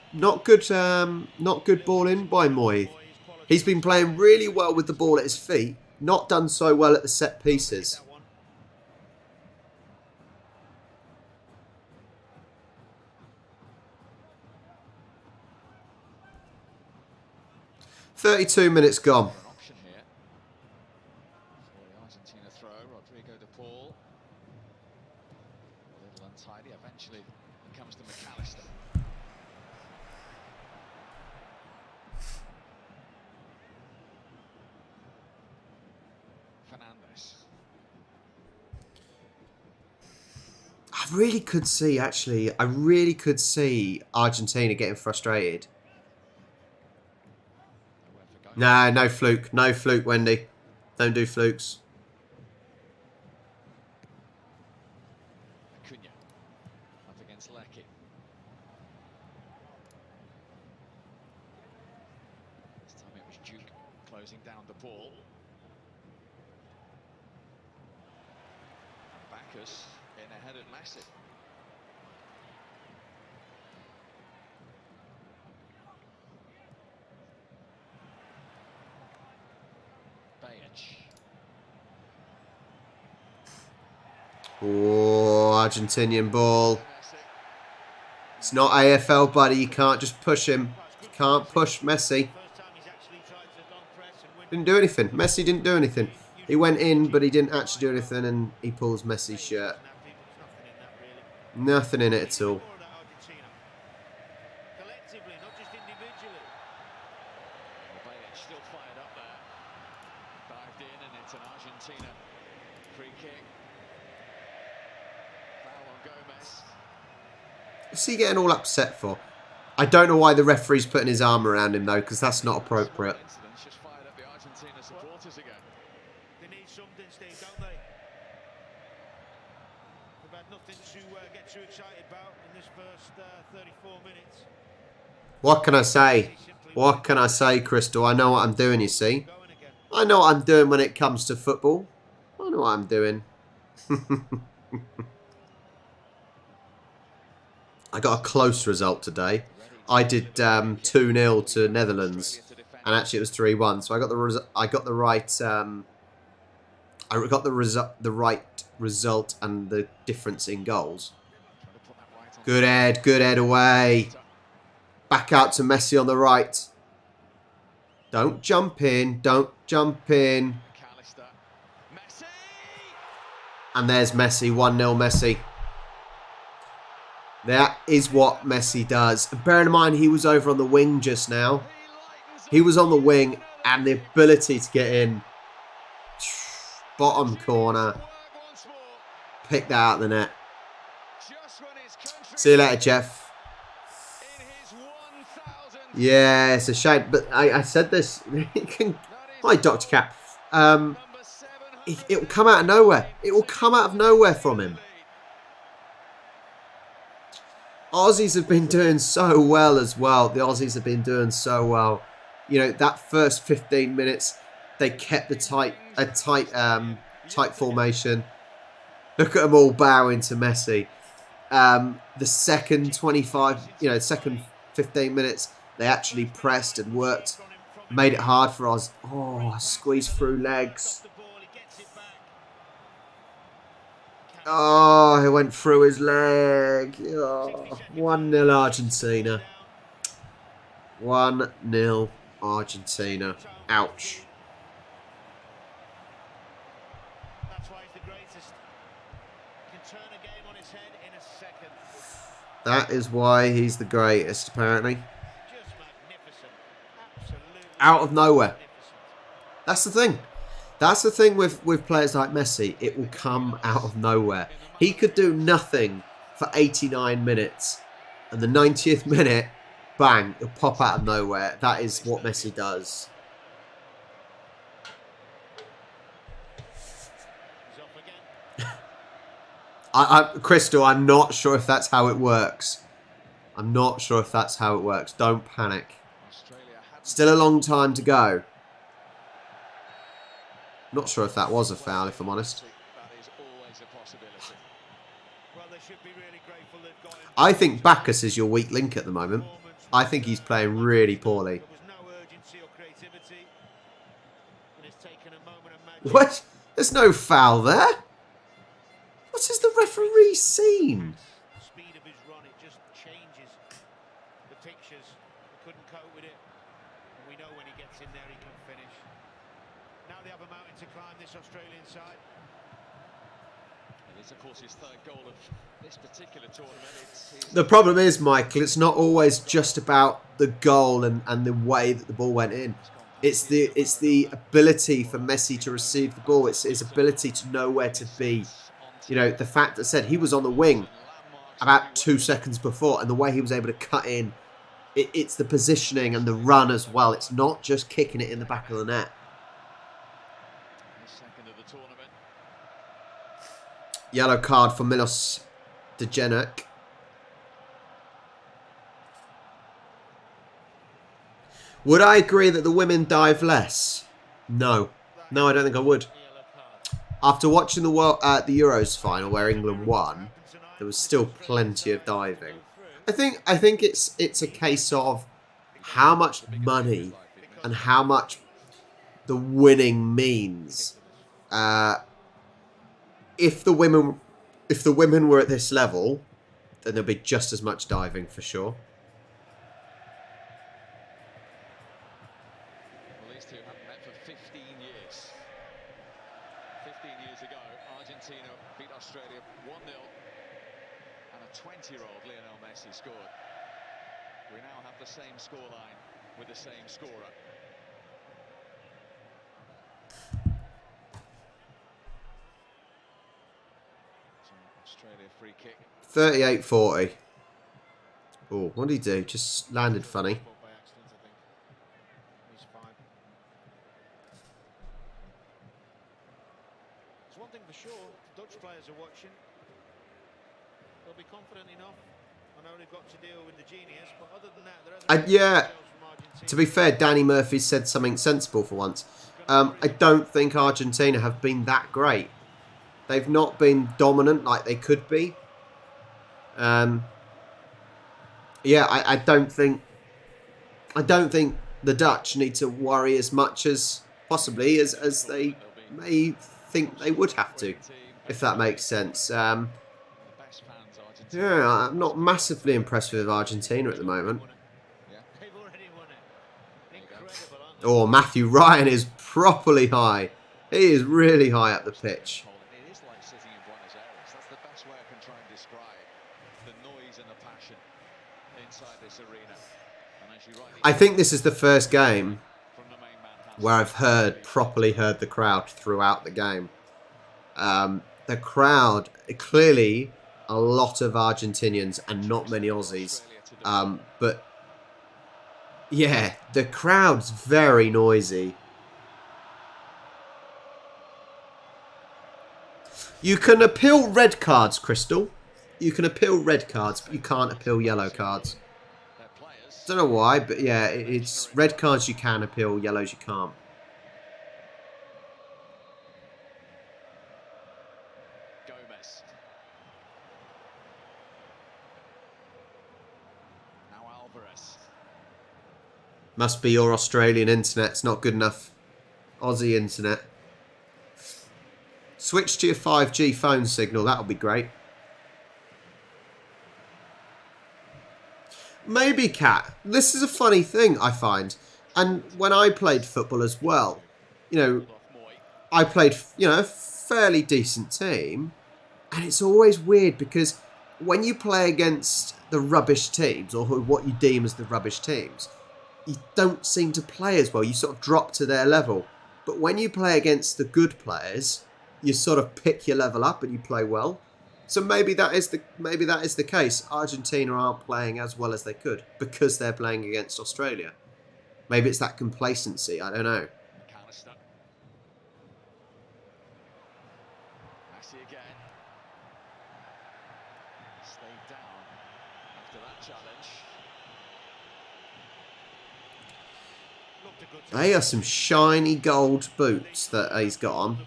ball in by Moy. He's been playing really well with the ball at his feet. Not done so well at the set pieces. "32 minutes gone." Option here. For the Argentina throw, Rodrigo de Paul. A little untidy. Eventually it comes to McAllister. Fernandez. I really could see, actually, Argentina getting frustrated. Nah, no fluke. No fluke, Wendy. Don't do flukes. Acuna. Up against Lecky. This time it was Duke closing down the ball. And Bacchus in ahead of Messi. Oh, Argentinian ball. It's not AFL, buddy. You can't just push him. You can't push Messi. Didn't do anything. Messi didn't do anything. He went in, but he didn't actually do anything, and he pulls Messi's shirt. Nothing in it at all. Still fired up there. Dived in, and it's an Argentina free kick. Foul on Gomez. What's he getting all upset for? I don't know why the referee's putting his arm around him, though, because that's not appropriate. Just fired up the Argentina supporters again. They need something, Steve, don't they? They've had nothing to get too excited about in this first 34 minutes. What can I say? What can I say, Crystal? I know what I'm doing, you see. I know what I'm doing when it comes to football. I know what I'm doing. I got a close result today. I did 2-0 to Netherlands. and actually it was 3-1. So I got the right result and the difference in goals. Good head away. Back out to Messi on the right. Don't jump in. Don't jump in. And there's Messi. 1-0 Messi. That is what Messi does. And bearing in mind, he was over on the wing just now. He was on the wing and the ability to get in. Bottom corner. Pick that out of the net. See you later, Jeff. Yeah, it's a shame. But I said this. Hi, Dr. Cap. It will come out of nowhere. It will come out of nowhere from him. Aussies have been doing so well as well. The Aussies have been doing so well. You know, that first 15 minutes, they kept the tight formation. Look at them all bowing to Messi. The second 15 minutes, they actually pressed and worked, made it hard for us. Oh, squeeze through legs. Oh, it went through his leg. Oh, 1-0 Argentina. 1-0 Argentina. Ouch. That's why he's the greatest. Can turn a game on his head in a second. That is why he's the greatest, apparently. Just magnificent. Absolutely. Out of nowhere. Magnificent. That's the thing. That's the thing with players like Messi. It will come out of nowhere. He could do nothing for 89 minutes. And the 90th minute, bang, it'll pop out of nowhere. That is what Messi does. He's off again. Crystal, I'm not sure if that's how it works. I'm not sure if that's how it works. Don't panic. Still a long time to go. Not sure if that was a foul, if I'm honest. I think Bacchus is your weak link at the moment. I think he's playing really poorly. What? There's no foul there. What has the referee seen? The speed of his run, it just changes the pictures. He couldn't cope with it. And we know when he gets in there, he can finish. Now they have a mountain to climb, this Australian side. It is, of course, his third goal of this particular tournament. The problem is, Michael, it's not always just about the goal and the way that the ball went in. It's the ability for Messi to receive the ball. It's his ability to know where to be. You know, the fact that said he was on the wing about 2 seconds before, and the way he was able to cut in. It's the positioning and the run as well. It's not just kicking it in the back of the net. Yellow card for Milos Degenek. Would I agree that the women dive less? No. No, I don't think I would. After watching the Euros final where England won, there was still plenty of diving. I think it's a case of how much money and how much the winning means. If the women were at this level, then there'd be just as much diving for sure. Well, these two haven't met for 15 years. 15 years ago, Argentina beat Australia 1-0, and a 20-year-old Lionel Messi scored. We now have the same scoreline with the same scorer. Australia free kick. 38-40. Oh, what did he do? Just landed funny. By accident, I think. He's fine. There's one thing for sure, the Dutch players are watching. They'll be confident enough. I know they've got to deal with the genius, but other than that, there are Yeah. To be fair, Danny Murphy said something sensible for once. I don't think Argentina have been that great. They've not been dominant like they could be. Yeah, I don't think the Dutch need to worry as much as possibly as they may think they would have to, if that makes sense. Yeah, I'm not massively impressed with Argentina at the moment. Oh, Matthew Ryan is properly high. He is really high up the pitch. It is like sitting in Buenos Aires. That's the best way I can try and describe the noise and the passion inside this arena. And as you rightly I think this is the first game where I've properly heard the crowd throughout the game. The crowd, clearly a lot of Argentinians and not many Aussies. But yeah, the crowd's very noisy. You can appeal red cards, Crystal. You can appeal red cards, but you can't appeal yellow cards. Don't know why, but yeah, it's red cards you can appeal, yellows you can't. Gomez. Now Alvarez. Must be your Australian internet. It's not good enough. Aussie internet. Switch to your 5G phone signal. That'll be great. Maybe, Kat. This is a funny thing, I find. And when I played football as well, you know, I played, you know, a fairly decent team. And it's always weird because when you play against the rubbish teams, or what you deem as the rubbish teams, you don't seem to play as well. You sort of drop to their level. But when you play against the good players, you sort of pick your level up and you play well. So maybe that is the case. Argentina aren't playing as well as they could because they're playing against Australia. Maybe it's that complacency. I don't know. Messi again. Stayed down after that challenge. They are some shiny gold boots that he's got on.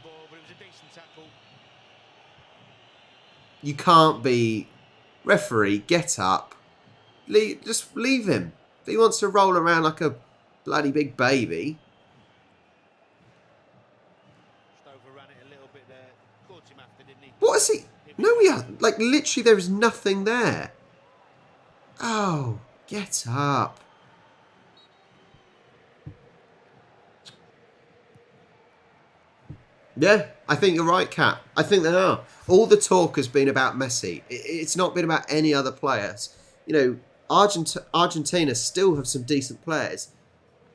You can't be... Referee, get up. Just leave him. If he wants to roll around like a bloody big baby. What is he? No, we are. Like, literally, there is nothing there. Oh, get up. Yeah, I think you're right, Kat. I think they are. All the talk has been about Messi. It's not been about any other players. You know, Argentina still have some decent players,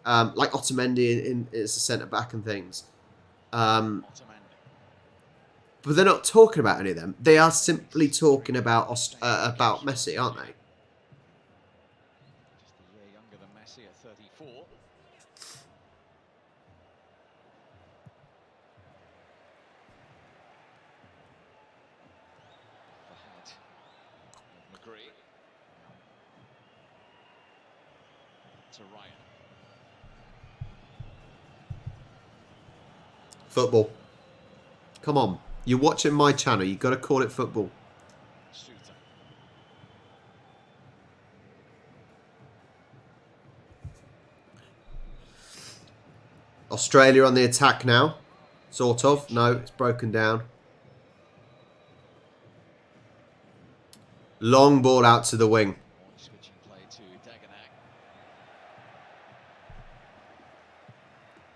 like Otamendi as a centre-back and things. But they're not talking about any of them. They are simply talking about Messi, aren't they? Just a year younger than Messi at 34. McGree. To Ryan. Football. Come on. You're watching my channel. You've got to call it football. Shooter. Australia on the attack now. Sort of. No, it's broken down. Long ball out to the wing. Switching play to Dagenham.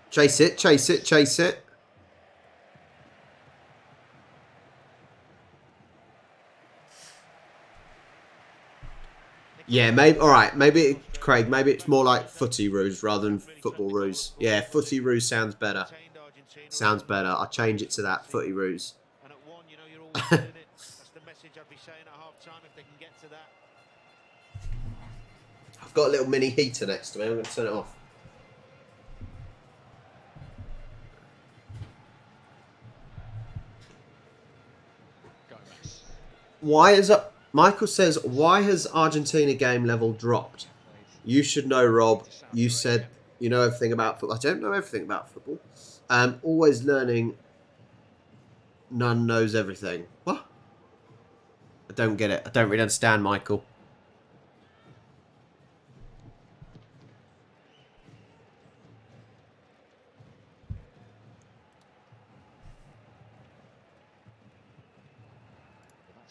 Chase it, chase it, chase it. Yeah, maybe. All right, maybe, Craig, maybe it's more like footy ruse rather than football ruse. Yeah, footy ruse sounds better. Sounds better. I'll change it to that, footy ruse. And at one, you know you're always doing it. That's the message I'd be saying at half time if they can get to that. I've got a little mini heater next to me. I'm going to turn it off. Gomez. Why is it? Michael says, why has Argentina game level dropped? You should know, Rob. You said you know everything about football. I don't know everything about football. Always learning. None knows everything. What? I don't get it. I don't really understand, Michael.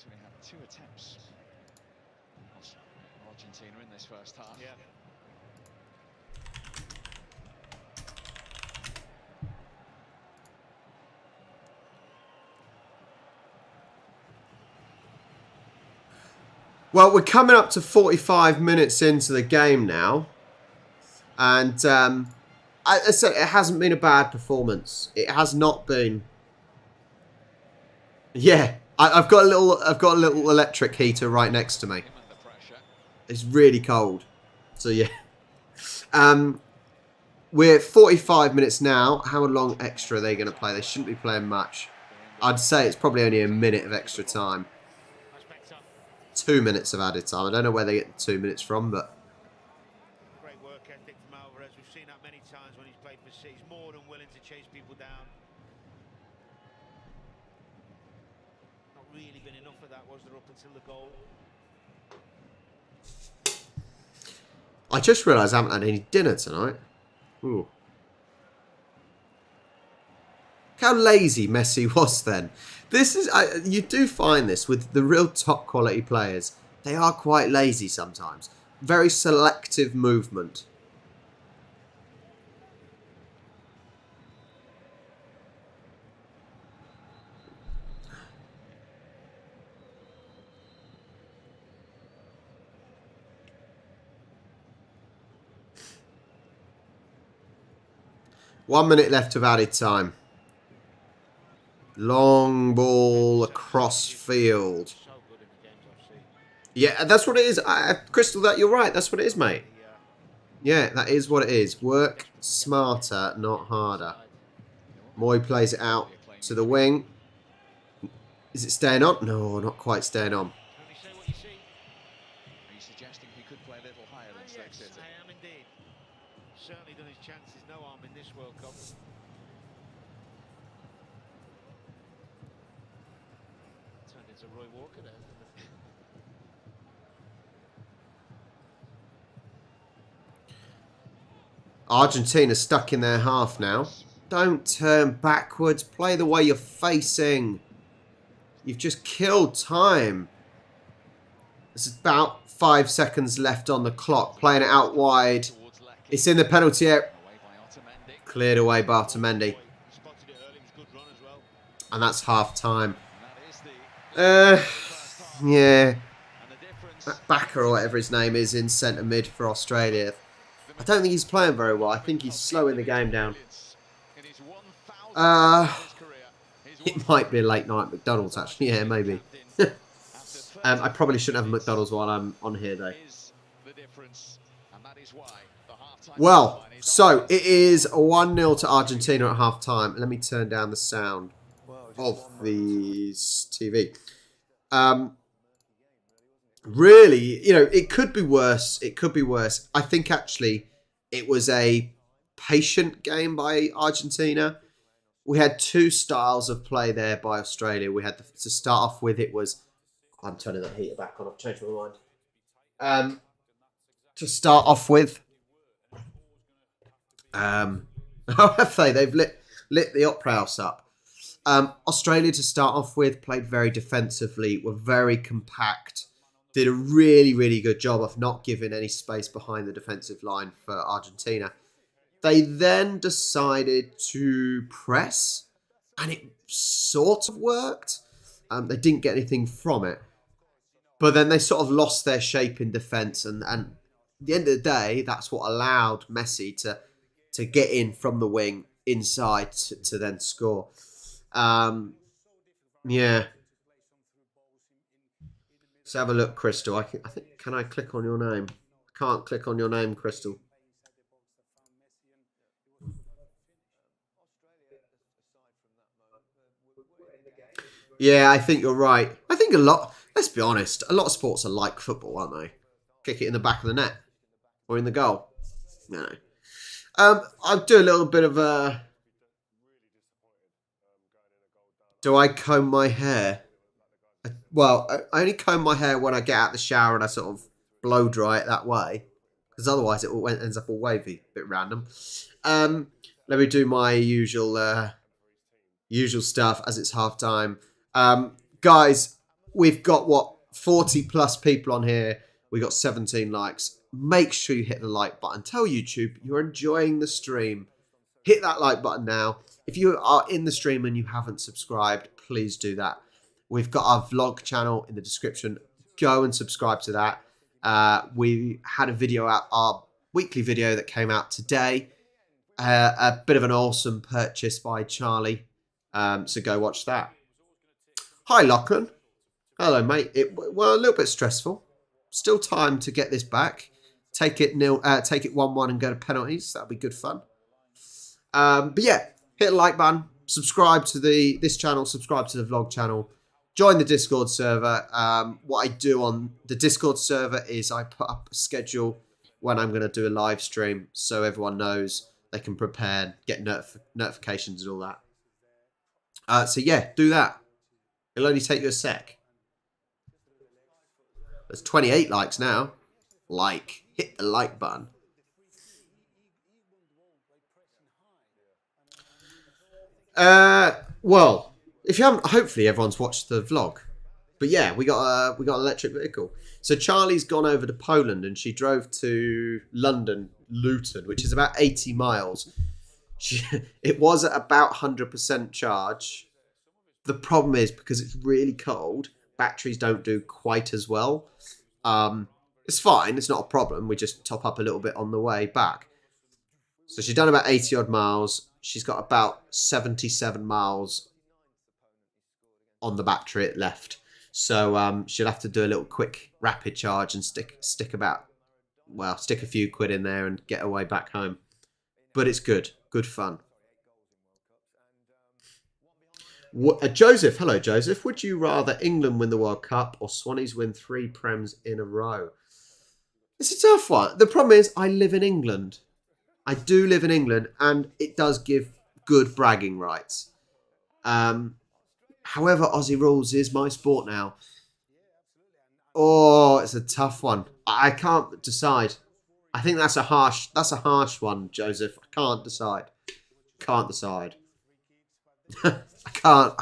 So we have 2 attempts. Argentina in this first half. Yeah. Well, we're coming up to 45 minutes into the game now. And I said it hasn't been a bad performance. It has not been. Yeah, I've got a little electric heater right next to me. It's really cold. So yeah. We're 45 minutes now. How long extra are they going to play? They shouldn't be playing much. I'd say it's probably only a minute of extra time. 2 minutes of added time. I don't know where they get the 2 minutes from, but Great work ethic from Alvarez. We've seen that many times when he's played for City. He's more than willing to chase people down. Not really been enough of that, was there, up until the goal? I just realised I haven't had any dinner tonight. Ooh. Look how lazy Messi was then. This is you do find this with the real top quality players. They are quite lazy sometimes. Very selective movement. One minute left of added time. Long ball across field. Yeah, that's what it is. Crystal, that you're right. That's what it is, mate. Yeah, that is what it is. Work smarter, not harder. Moy plays it out to the wing. Is it staying on? No, not quite staying on. Are you suggesting he could play a little higher than Stoke City? I am indeed. Certainly done his chances no harm in this World Cup. Turned into Roy Walker there. Argentina stuck in their half now. Don't turn backwards. Play the way you're facing. You've just killed time. There's about 5 seconds left on the clock. Playing it out wide. It's in the penalty area. Cleared away Bartamendi. And that's half time. Yeah. That backer or whatever his name is in centre mid for Australia. I don't think he's playing very well. I think he's slowing the game down. It might be a late night McDonald's actually. Yeah, maybe. I probably shouldn't have McDonald's while I'm on here though. Well, so it is 1-0 to Argentina at half time. Let me turn down the sound of the TV. Really, you know, it could be worse. It could be worse. I think actually it was a patient game by Argentina. We had 2 styles of play there by Australia. We had to start off with, it was... I'm turning that heater back on. I've changed my mind. To start off with... how have they? They've lit the Opera House up. Australia, to start off with, played very defensively, were very compact, did a really, really good job of not giving any space behind the defensive line for Argentina. They then decided to press, and it sort of worked. They didn't get anything from it. But then they sort of lost their shape in defence, and at the end of the day, that's what allowed Messi to get in from the wing inside to then score. Yeah. Let's have a look, Crystal. I think, can I click on your name? I can't click on your name, Crystal. Yeah, I think you're right. I think a lot, let's be honest, a lot of sports are like football, aren't they? Kick it in the back of the net or in the goal. No. I'll do a little bit of a... Do I comb my hair? Well, I only comb my hair when I get out the shower and I sort of blow dry it that way. Because otherwise it ends up all wavy. A bit random. Let me do my usual stuff as it's half time. Guys, we've got, what, 40 plus people on here. We got 17 likes. Make sure you hit the like button. Tell YouTube you're enjoying the stream. Hit that like button now. If you are in the stream and you haven't subscribed, please do that. We've got our vlog channel in the description. Go and subscribe to that. We had a video out, our weekly video that came out today. A bit of an awesome purchase by Charlie. So go watch that. Hi, Lachlan. Hello, mate. Well, a little bit stressful. Still time to get this back. Take it 1-1 and go to penalties. That'll be good fun. But yeah, hit the like button. Subscribe to this channel. Subscribe to the vlog channel. Join the Discord server. What I do on the Discord server is I put up a schedule when I'm going to do a live stream, so everyone knows they can prepare, get notifications and all that. So yeah, do that. It'll only take you a sec. There's 28 likes now. Hit the like button. Well, if you haven't, hopefully everyone's watched the vlog. But yeah, we got an electric vehicle. So Charlie's gone over to Poland and she drove to London, Luton, which is about 80 miles. It was at about 100% charge. The problem is, because it's really cold, batteries don't do quite as well. It's fine. It's not a problem. We just top up a little bit on the way back. So she's done about 80 odd miles. She's got about 77 miles on the battery left. So she'll have to do a little quick rapid charge and stick a few quid in there and get her way back home. But it's good. Good fun. Joseph, hello Joseph. Would you rather England win the World Cup or Swannies win 3 Prems in a row? It's a tough one. The problem is I live in England. I do live in England and it does give good bragging rights. However, Aussie rules is my sport now. Oh, it's a tough one. I can't decide. I think that's a harsh one, Joseph. I can't decide. Can't decide. I can't.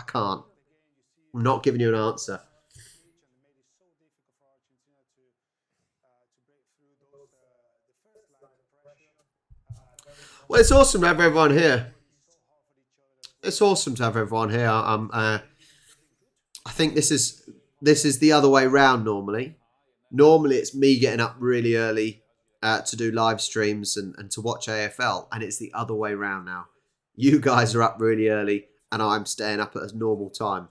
I'm not giving you an answer. Well, it's awesome to have everyone here. It's awesome to have everyone here. I think this is the other way round normally. Normally it's me getting up really early to do live streams and to watch AFL, and it's the other way round now. You guys are up really early and I'm staying up at a normal time.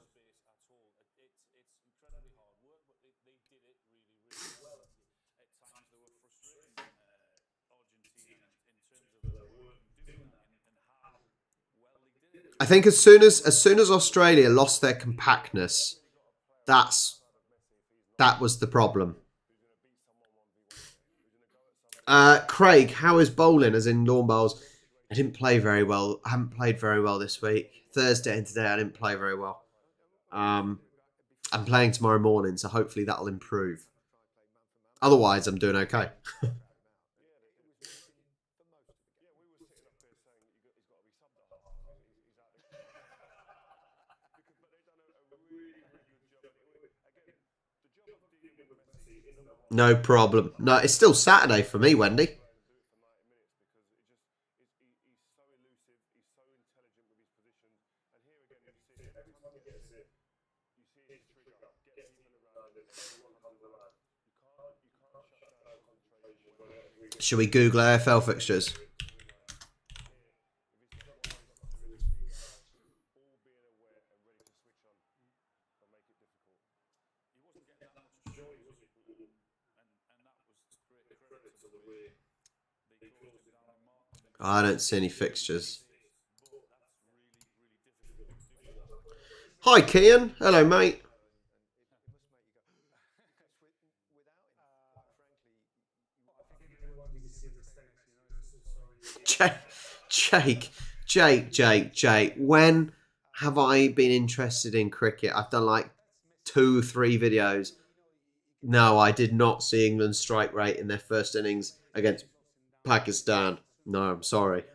I think as soon as Australia lost their compactness, that was the problem. Craig, how is bowling? As in lawn bowls, I didn't play very well. I haven't played very well this week. Thursday and today, I didn't play very well. I'm playing tomorrow morning, so hopefully that'll improve. Otherwise, I'm doing okay. No problem. No, it's still Saturday for me, Wendy. Should we Google AFL fixtures? I don't see any fixtures. Hi, Kian. Hello, mate. Jake. When have I been interested in cricket? I've done like 2-3 videos. No, I did not see England's strike rate in their first innings against Pakistan. No, I'm sorry.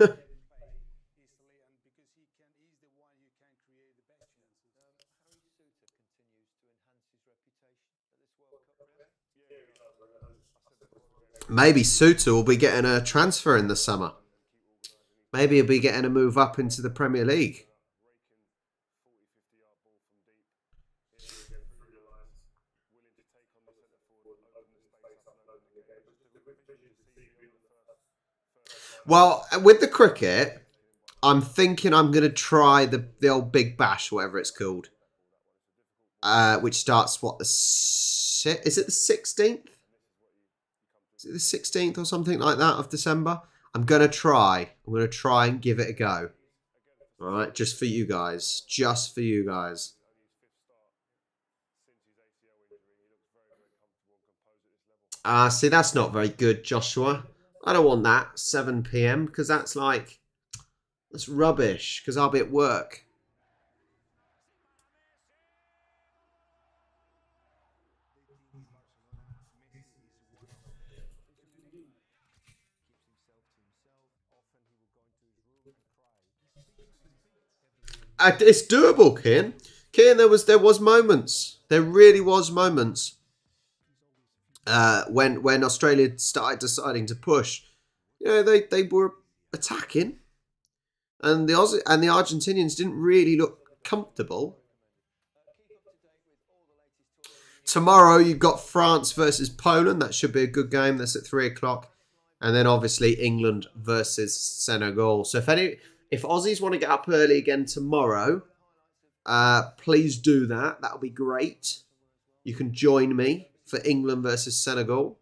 Maybe Suter will be getting a transfer in the summer. Maybe he'll be getting a move up into the Premier League. Well, with the cricket, I'm thinking I'm going to try the old Big Bash, whatever it's called. Which starts, what, is it the 16th? Is it the 16th or something like that of December? I'm going to try. I'm going to try and give it a go. All right, just for you guys. Just for you guys. See, that's not very good, Joshua. I don't want that 7 p.m. because that's rubbish because I'll be at work. It's doable, Kian. Kian, there was moments. There really was moments. When Australia started deciding to push, they were attacking, and the Argentinians didn't really look comfortable. Tomorrow you've got France versus Poland. That should be a good game. That's at 3 o'clock, and then obviously England versus Senegal. So if Aussies want to get up early again tomorrow, please do that. That'll be great. You can join me for England versus Senegal.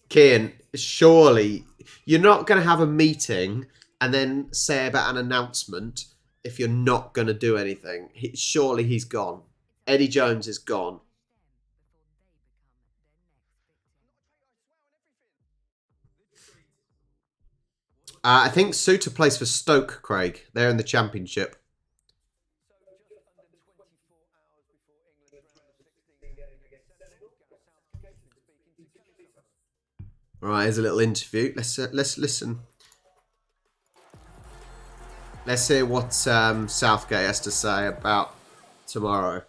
Kian, surely you're not going to have a meeting and then say about an announcement if you're not going to do anything. Surely he's gone. Eddie Jones is gone. I think Suter plays for Stoke, Craig. They're in the Championship. Right, here's a little interview. Let's listen. Let's hear what Southgate has to say about tomorrow.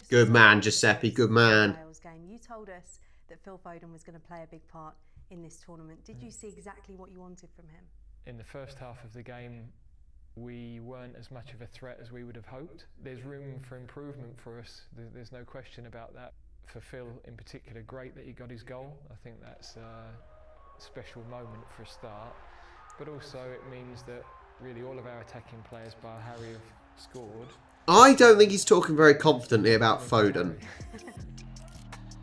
Good man, Giuseppe. Good man. You told us that Phil Foden was going to play a big part in this tournament. Did you see exactly what you wanted from him? In the first half of the game, we weren't as much of a threat as we would have hoped. There's room for improvement for us. There's no question about that. For Phil in particular, great that he got his goal. I think that's a special moment for a start. But also it means that really all of our attacking players, bar Harry, have scored. I don't think he's talking very confidently about Foden.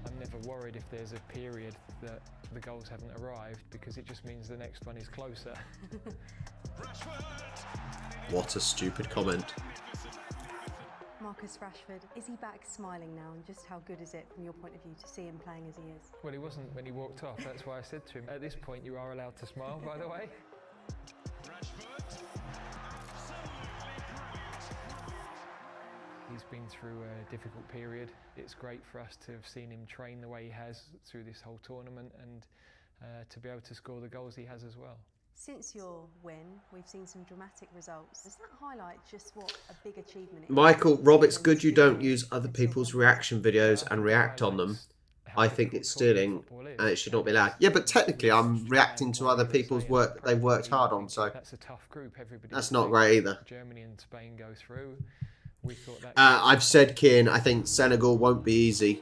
I'm never worried if there's a period that the goals haven't arrived, because it just means the next one is closer. What a stupid comment. Marcus Rashford, is he back smiling now, and just how good is it from your point of view to see him playing as he is? Well, he wasn't when he walked off. That's why I said to him, at this point you are allowed to smile, by the way. He's been through a difficult period. It's great for us to have seen him train the way he has through this whole tournament, and to be able to score the goals he has as well. Since your win, we've seen some dramatic results. Does that highlight just what a big achievement it is? Michael, Rob, it's good you don't use other people's reaction videos and react on them. I think it's stealing and it should not be allowed. Yeah, but technically I'm reacting to other people's work that they've worked hard on, so that's a tough group. That's not great either. Germany and Spain go through. We thought that I've said, Kian, I think Senegal won't be easy.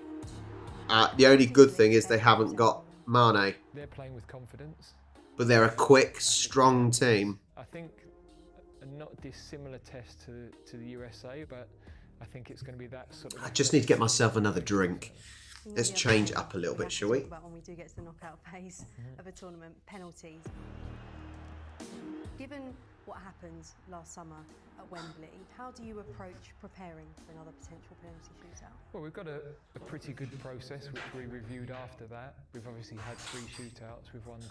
The only good thing is they haven't got Mane. They're playing with confidence. But they're a quick, strong team. I think a not dissimilar test to the USA, but I think it's going to be that sort of... I just need to get myself another drink. Let's change it up a little bit, shall we? About when we do get to the knockout phase of a tournament, penalties. Given what happened last summer at Wembley, how do you approach preparing for another potential penalty shootout? Well, we've got a pretty good process, which we reviewed after that. We've obviously had 3 shootouts, we've won 2.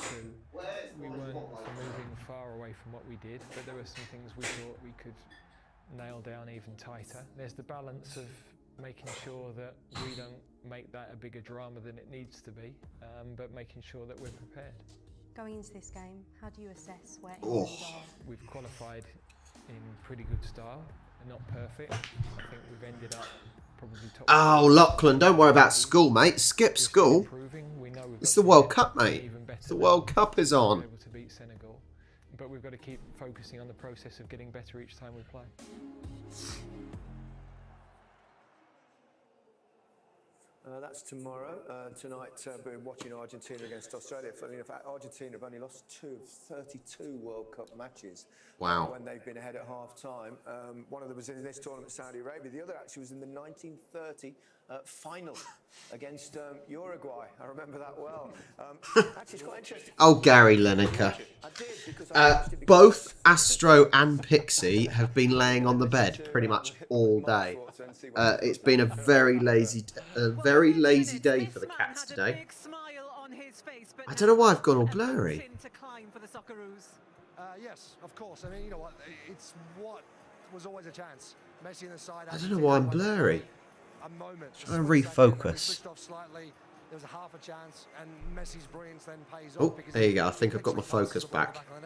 We weren't moving far away from what we did, but there were some things we thought we could nail down even tighter. There's the balance of making sure that we don't make that a bigger drama than it needs to be, but making sure that we're prepared. Going into this game, how do you assess where Oh. England are? We've qualified in pretty good style, not perfect. I think we've ended up probably top. Oh, Lachlan, don't worry about school, mate. Skip Just school. improving. We know we've It's got the to World get Cup, mate. even better The than World Cup is to be on. able to beat Senegal, but we've got to keep focusing on the process of getting better each time we play. That's tomorrow. Tonight, we're watching Argentina against Australia. Funny enough, Argentina have only lost 2 of 32 World Cup matches. Wow. When they've been ahead at half-time. One of them was in this tournament, Saudi Arabia. The other actually was in the 1930 final against Uruguay. I remember that well. Actually, it's quite interesting. Oh, Gary Lineker. I did, because I watched it Both Astro and Pixie have been laying on the bed pretty much all day. It's been a very lazy day for the Cats today. I don't know why I've gone all blurry. Yes, of course. I mean, you know what? It's what was always a chance. Messi in the side. I don't know why I'm blurry. A moment. Try and refocus. Switched off slightly. There was a half a chance, and Messi's brilliance then pays off. Oh, because there you go. I think I've got my focus back. And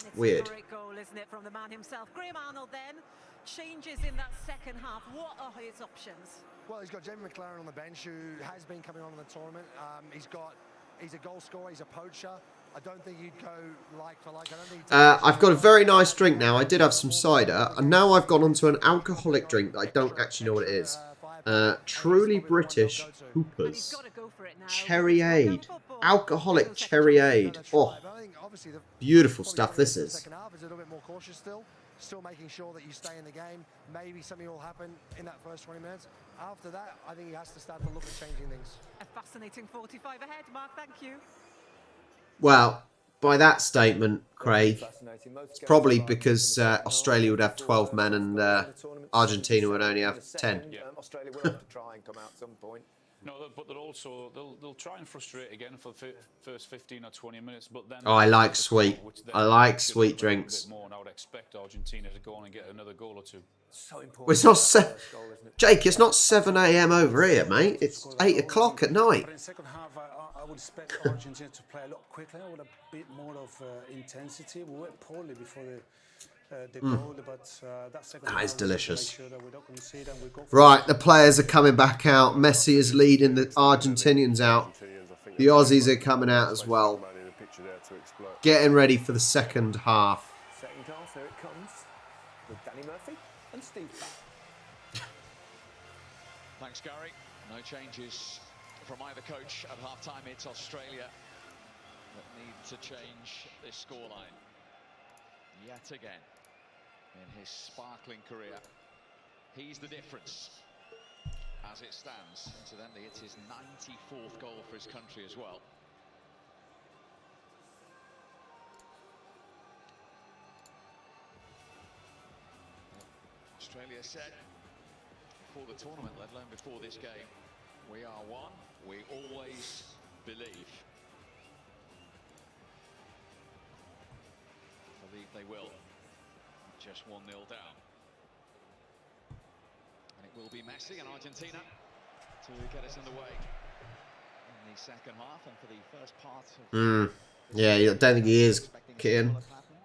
it's Weird. a great goal, isn't it, from the man himself. Graham Arnold then changes in that second half. What are his options? Well, he's got Jamie McLaren on the bench, who has been coming on in the tournament. He's a goal scorer. He's a poacher. I don't think you'd go like for like. I don't think I've got a very nice drink now. I did have some cider, and now I've gone onto an alcoholic drink that I don't actually know what it is. Truly British Hoopers. Cherryade. Alcoholic Cherryade. Oh, beautiful stuff this is. Second half is a little bit more cautious still making sure that you stay in the game. Maybe something will happen in that first 20 minutes. After that, I think he has to start to look at changing things. A fascinating 45 ahead, Mark. Thank you. Well, by that statement, Craig, it's probably because Australia would have 12 men and Argentina would only have 10. Australia will have to try and come out at some point. No, but they'll try and frustrate again for the first 15 or 20 minutes. But then Oh, I like sweet. I like sweet drinks. More, and I would expect Argentina to go on and get another goal or two. So important. Well, it's not Jake, it's not 7 a.m. over here, mate. It's 8 o'clock at night. But in the second half, I would expect Argentina to play a lot quicker with a bit more of intensity. We went poorly before the goal, but that second half, That is delicious. make sure that we don't concede and we go for Right, the players are coming back out. Messi is leading the Argentinians out. The Aussies are coming out as well. Getting ready for the second half. Second half, here it comes with Danny Murphy and Steve Batt. Thanks, Gary. No changes from either coach at half-time. It's Australia that need to change this scoreline yet again in his sparkling career. He's the difference as it stands. Incidentally, it's his 94th goal for his country as well. Australia said before the tournament, let alone before this game, we are one, we always believe. Believe they will. Just 1-0 down. And it will be Messi and Argentina to get us underway in the second half and for the first part of Yeah, I don't think he is, Kian.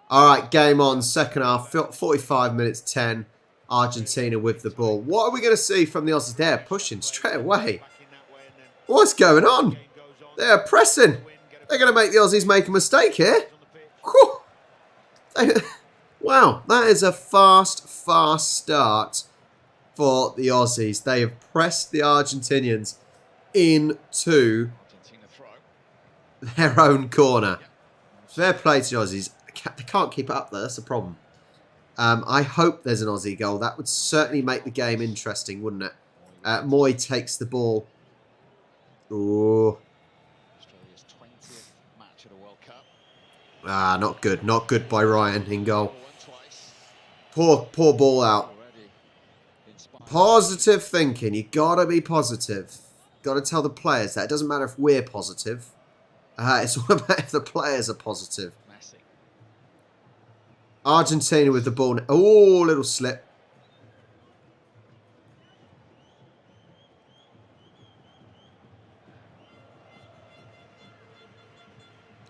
Alright, game on. Second half, 45 minutes 10. Argentina with the ball. What are we going to see from the Aussies? They're pushing straight away. What's going on? They're pressing. They're going to make the Aussies make a mistake here. Whew. Wow, that is a fast start for the Aussies. They have pressed the Argentinians into their own corner. Fair play to the Aussies. They can't keep it up there. That's the problem. I hope there's an Aussie goal. That would certainly make the game interesting, wouldn't it? Moy takes the ball. Ooh. Australia's 20th match at a World Cup. Ah, not good. Not good by Ryan in goal. Poor ball out. Positive thinking. You gotta be positive. Gotta tell the players that. It doesn't matter if we're positive. It's all about if the players are positive. Argentina with the ball. Oh, little slip.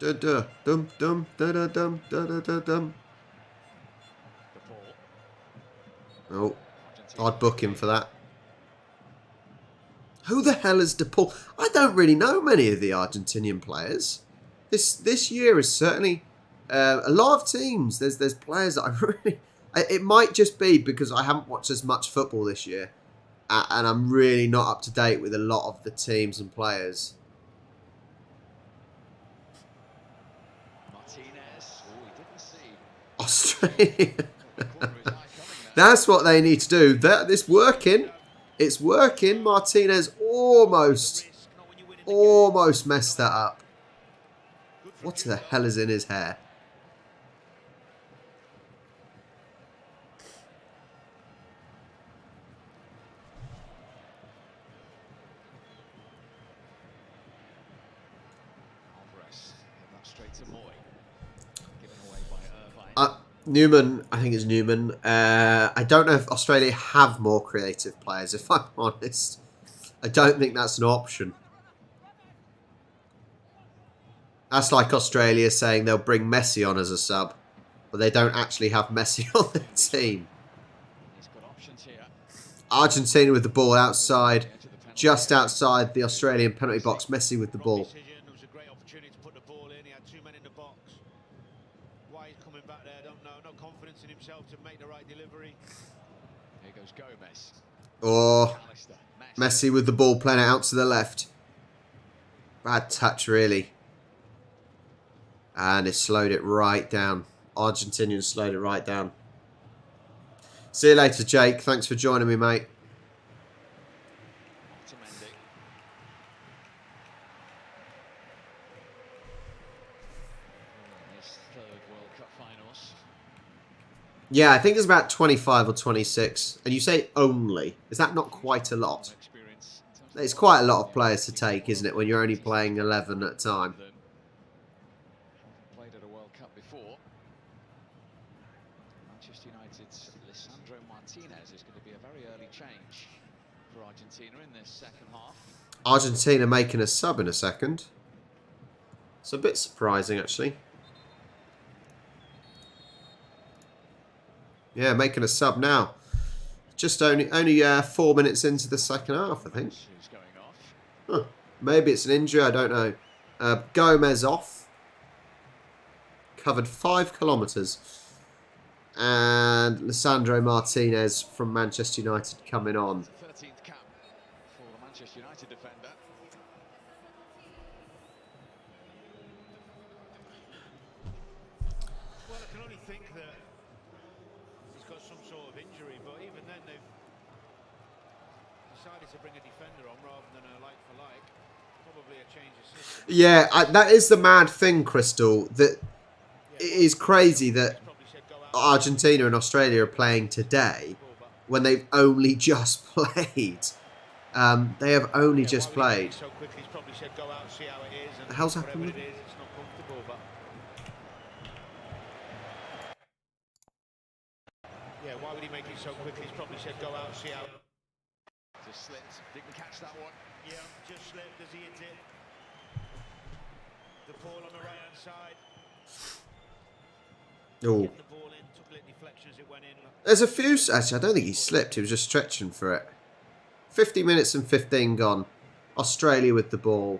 Da da dum dum da da dum da da da dum. Oh, I'd book him for that. Who the hell is De Paul? I don't really know many of the Argentinian players. This year is certainly a lot of teams. There's players that I really. It might just be because I haven't watched as much football this year, and I'm really not up to date with a lot of the teams and players. Australia. That's what they need to do. It's working. It's working. Martinez almost messed that up. What the hell is in his hair? Newman, I think it's Newman. I don't know if Australia have more creative players, if I'm honest. I don't think that's an option. That's like Australia saying they'll bring Messi on as a sub, but they don't actually have Messi on the team. Argentina with the ball outside, just outside the Australian penalty box. Messi with the ball. Oh, Messi with the ball playing it out to the left. Bad touch, really. And it slowed it right down. Argentinians slowed it right down. See you later, Jake. Thanks for joining me, mate. Yeah, I think it's about 25 or 26. And you say only. Is that not quite a lot? It's quite a lot of players to take, isn't it, when you're only playing 11 at a time? Played at a World Cup before. Manchester United's Lisandro Martinez is going to be a very early change for Argentina in this second half. Argentina making a sub in a second. It's a bit surprising, actually. Yeah, making a sub now. Just only 4 minutes into the second half, I think. Huh. Maybe it's an injury, I don't know. Gomez off. Covered 5 kilometres. And Lisandro Martinez from Manchester United coming on. 13th cap for the Manchester United defender. Well, I can only think that he's got some sort of injury, but even then they've decided to bring a defender on rather than a like for like. Probably a change of system. Yeah, that is the mad thing, Crystal. That it is crazy that Argentina and Australia are playing today when they've only just played. They have only just played. The hell's happening? Yeah, why would he make it so quickly? He's probably said go out, see how. Just slipped, didn't catch that one. Yeah, just slipped as he hit it. The ball on the right hand side. Oh. The ball in, took a little deflection as it went in. There's a few. Actually, I don't think he slipped. He was just stretching for it. 50 minutes and 15 gone. Australia with the ball.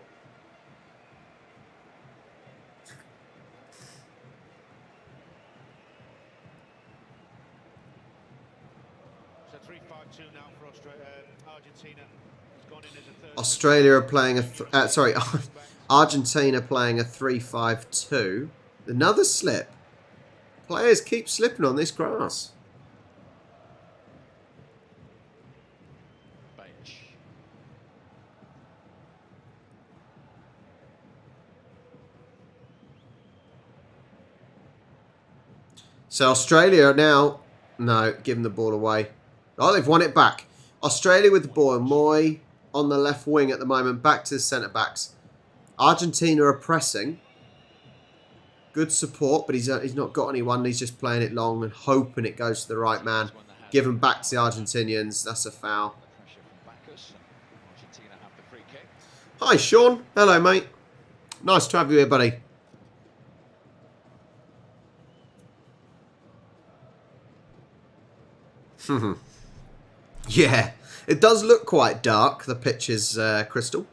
So 3-5-2 now for Argentina. It's gone in as a third. Australia are playing a... Argentina playing a 3-5-2. Another slip. Players keep slipping on this grass. So Australia are now... No, giving the ball away. Oh, they've won it back. Australia with the ball. Moy on the left wing at the moment. Back to the centre-backs. Argentina are pressing. Good support, but he's not got anyone. He's just playing it long and hoping it goes to the right man. Given back to the Argentinians. That's a foul. Hi, Sean. Hello, mate. Nice to have you here, buddy. Yeah, it does look quite dark. The pitch is crystal,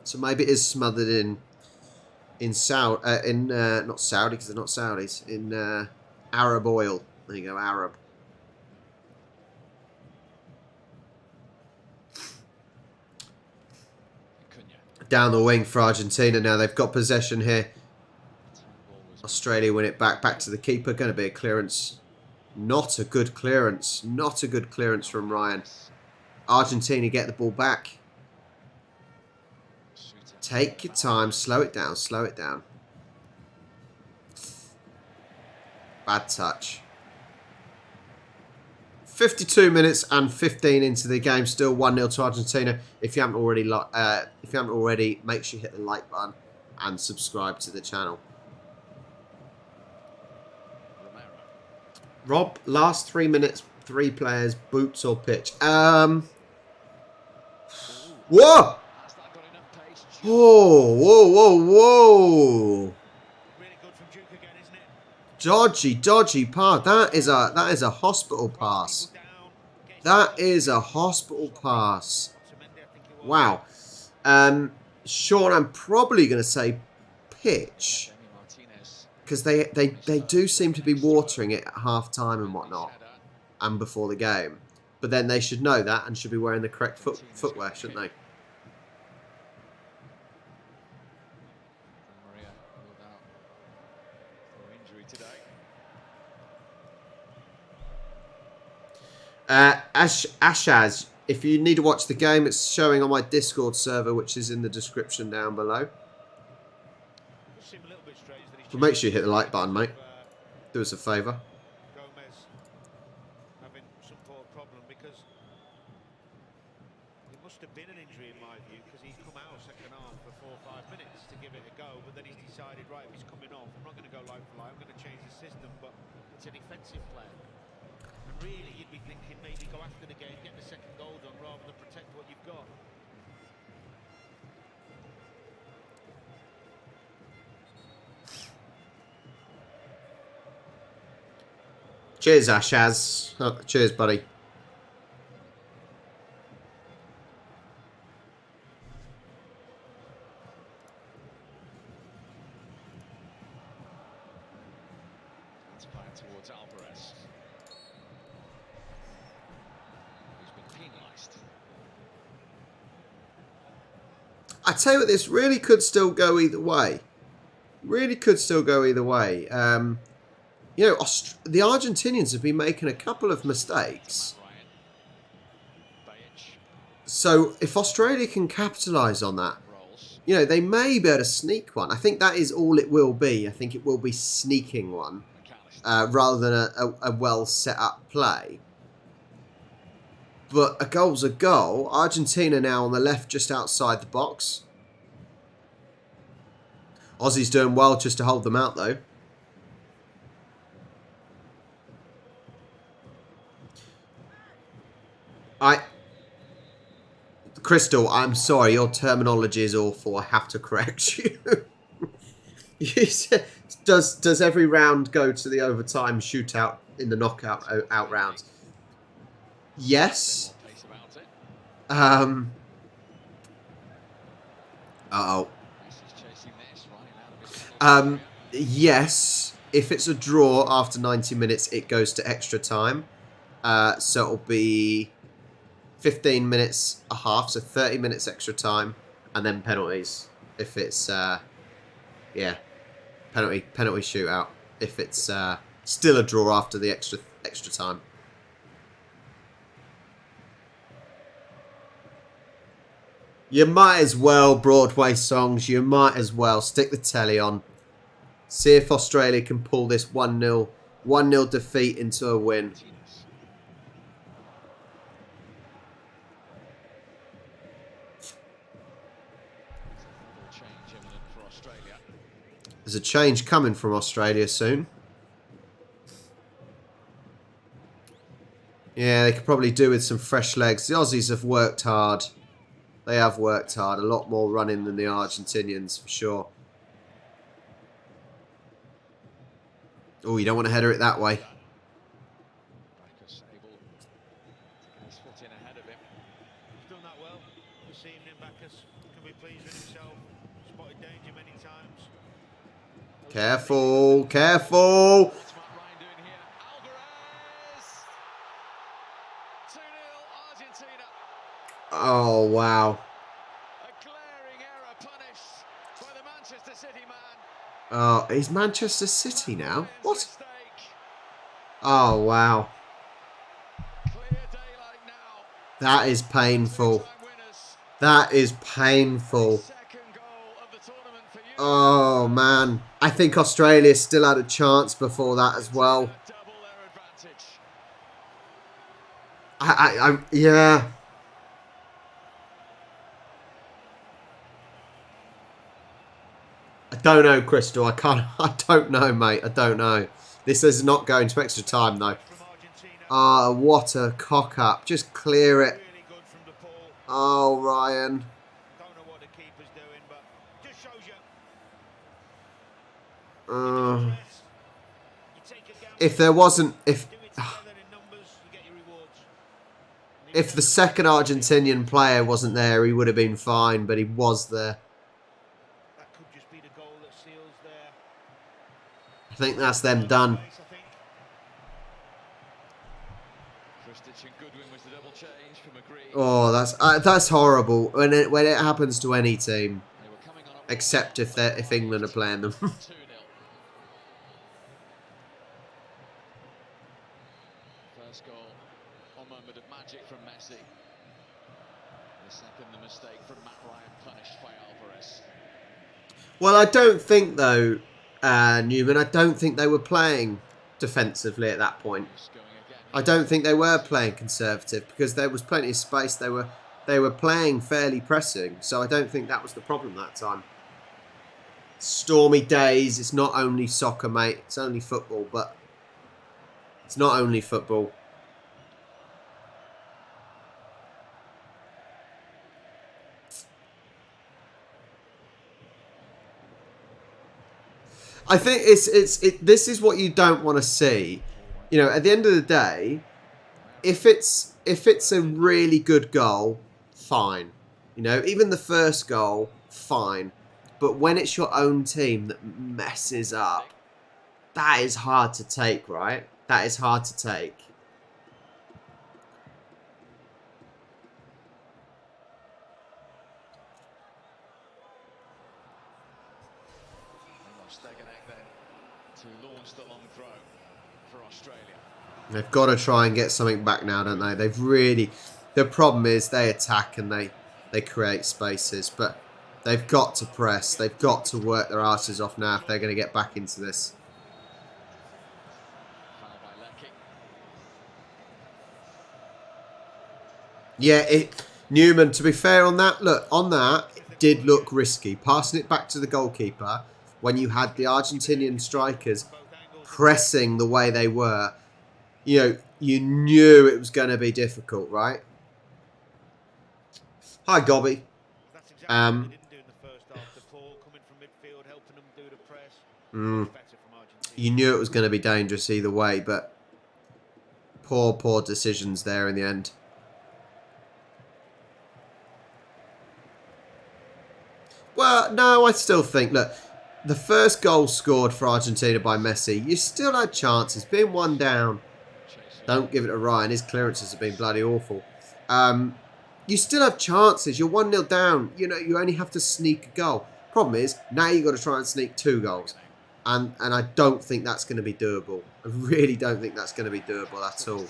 so maybe it is smothered in not Saudi, because they're not Saudis, in Arab oil. There you go, Arab. Down the wing for Argentina now. They've got possession here. Australia win it back to the keeper. Going to be a clearance. Not a good clearance. Not a good clearance from Ryan. Argentina get the ball back. Take your time. Slow it down. Slow it down. Bad touch. 52 minutes and 15 into the game, still 1-0 to Argentina. If you haven't already, make sure you hit the like button and subscribe to the channel. Rob, last 3 minutes, 3 players, boots or pitch. Whoa! Whoa! Whoa! Dodgy pass. That is a hospital pass. That is a hospital pass. Wow. Sean, I'm probably going to say pitch, because they do seem to be watering it at half time and whatnot, and before the game. But then they should know that and should be wearing the correct footwear, shouldn't they? Ashaz, if you need to watch the game, it's showing on my Discord server, which is in the description down below. But make sure you hit the like button, mate. Do us a favour. Having some problem because it must have been an injury in my view, because he's come out second half for 4 or 5 minutes to give it a go, but then he's decided, right, if he's coming off, I'm not going to go line for line, I'm going to change the system, but it's an offensive player. And really, you'd be thinking maybe go after the game, get the second goal done, rather than protect what you've got. Cheers, Ashaz. Oh, cheers, buddy. It's back towards Alvarez. He's been penalised. I tell you what, this really could still go either way. Really could still go either way. You know, the Argentinians have been making a couple of mistakes. So if Australia can capitalise on that, you know, they may be able to sneak one. I think that is all it will be. I think it will be sneaking one, rather than a well set up play. But a goal's a goal. Argentina now on the left, just outside the box. Aussie's doing well just to hold them out, though. Crystal, I'm sorry, your terminology is awful. I have to correct you. You said, does every round go to the overtime shootout in the knockout out rounds? Yes. Yes. If it's a draw after 90 minutes, it goes to extra time. So it'll be 15 minutes a half, so 30 minutes extra time, and then penalties. If it's yeah, penalty shootout. If it's still a draw after the extra time. You might as well, Broadway songs. You might as well stick the telly on. See if Australia can pull this 1-0 defeat into a win. There's a change coming from Australia soon. Yeah, they could probably do with some fresh legs. The Aussies have worked hard. They have worked hard. A lot more running than the Argentinians, for sure. Oh, you don't want to header it that way. this evening, Bacchus can be pleased with himself. Spotted danger many times. Careful, careful. What's Matt Ryan doing here? Alvarez! 2-0 Argentina. Oh, wow. A glaring error punished by the Manchester City man. Oh, he's Manchester City now? What? Oh, wow. Clear daylight now. That is painful. That is painful. Second goal of the tournament for you. Oh, man. I think Australia still had a chance before that as well. Double their advantage. Yeah. I don't know, Crystal. I don't know, mate. I don't know. This is not going to extra time, though. Ah, what a cock up. Just clear it. Oh, Ryan. Don't know what the keeper's doing, but just shows you. You take a gamble, If there wasn't... do it together in numbers, you get your rewards. If the second Argentinian player wasn't there, he would have been fine, but he was there. That could just be the goal that seals their... I think that's them done. Kristich and Goodwin was the double change from McGree. Oh, that's horrible when it happens to any team, They were coming on up except if England are playing them. 2-0. First goal, a moment of magic from Messi. The second, the mistake from Matt Ryan, punished by Alvarez. Well, I don't think though, Newman. I don't think they were playing defensively at that point. Just going again. I don't think they were playing conservative because there was plenty of space. They were playing fairly pressing, so I don't think that was the problem that time. Stormy days. It's not only soccer, mate. It's only football, but it's not only football. I think this is what you don't want to see. You know, at the end of the day, if it's a really good goal, fine. You know, even the first goal, fine. But when it's your own team that messes up, that is hard to take, right? That is hard to take. To launch the long throw for Australia. They've got to try and get something back now, don't they? They've really... The problem is they attack and they create spaces, but they've got to press. They've got to work their asses off now if they're going to get back into this. Foul by Lecky. Yeah, Newman, to be fair on that, look, on that, it did look risky. Passing it back to the goalkeeper when you had the Argentinian strikers pressing the way they were, you know, you knew it was going to be difficult, right? Hi, Gobby. That's exactly what they didn't do in the first half. The ball coming from midfield, helping them do the press. Better from Argentina. You knew it was going to be dangerous either way, but poor decisions there in the end. Well, no, I still think, look, the first goal scored for Argentina by Messi, you still had chances. Being one down, don't give it to Ryan. His clearances have been bloody awful. You still have chances. You're 1-0 down. You know, you only have to sneak a goal. Problem is, now you've got to try and sneak 2 goals. And I don't think that's going to be doable. I really don't think that's going to be doable at all.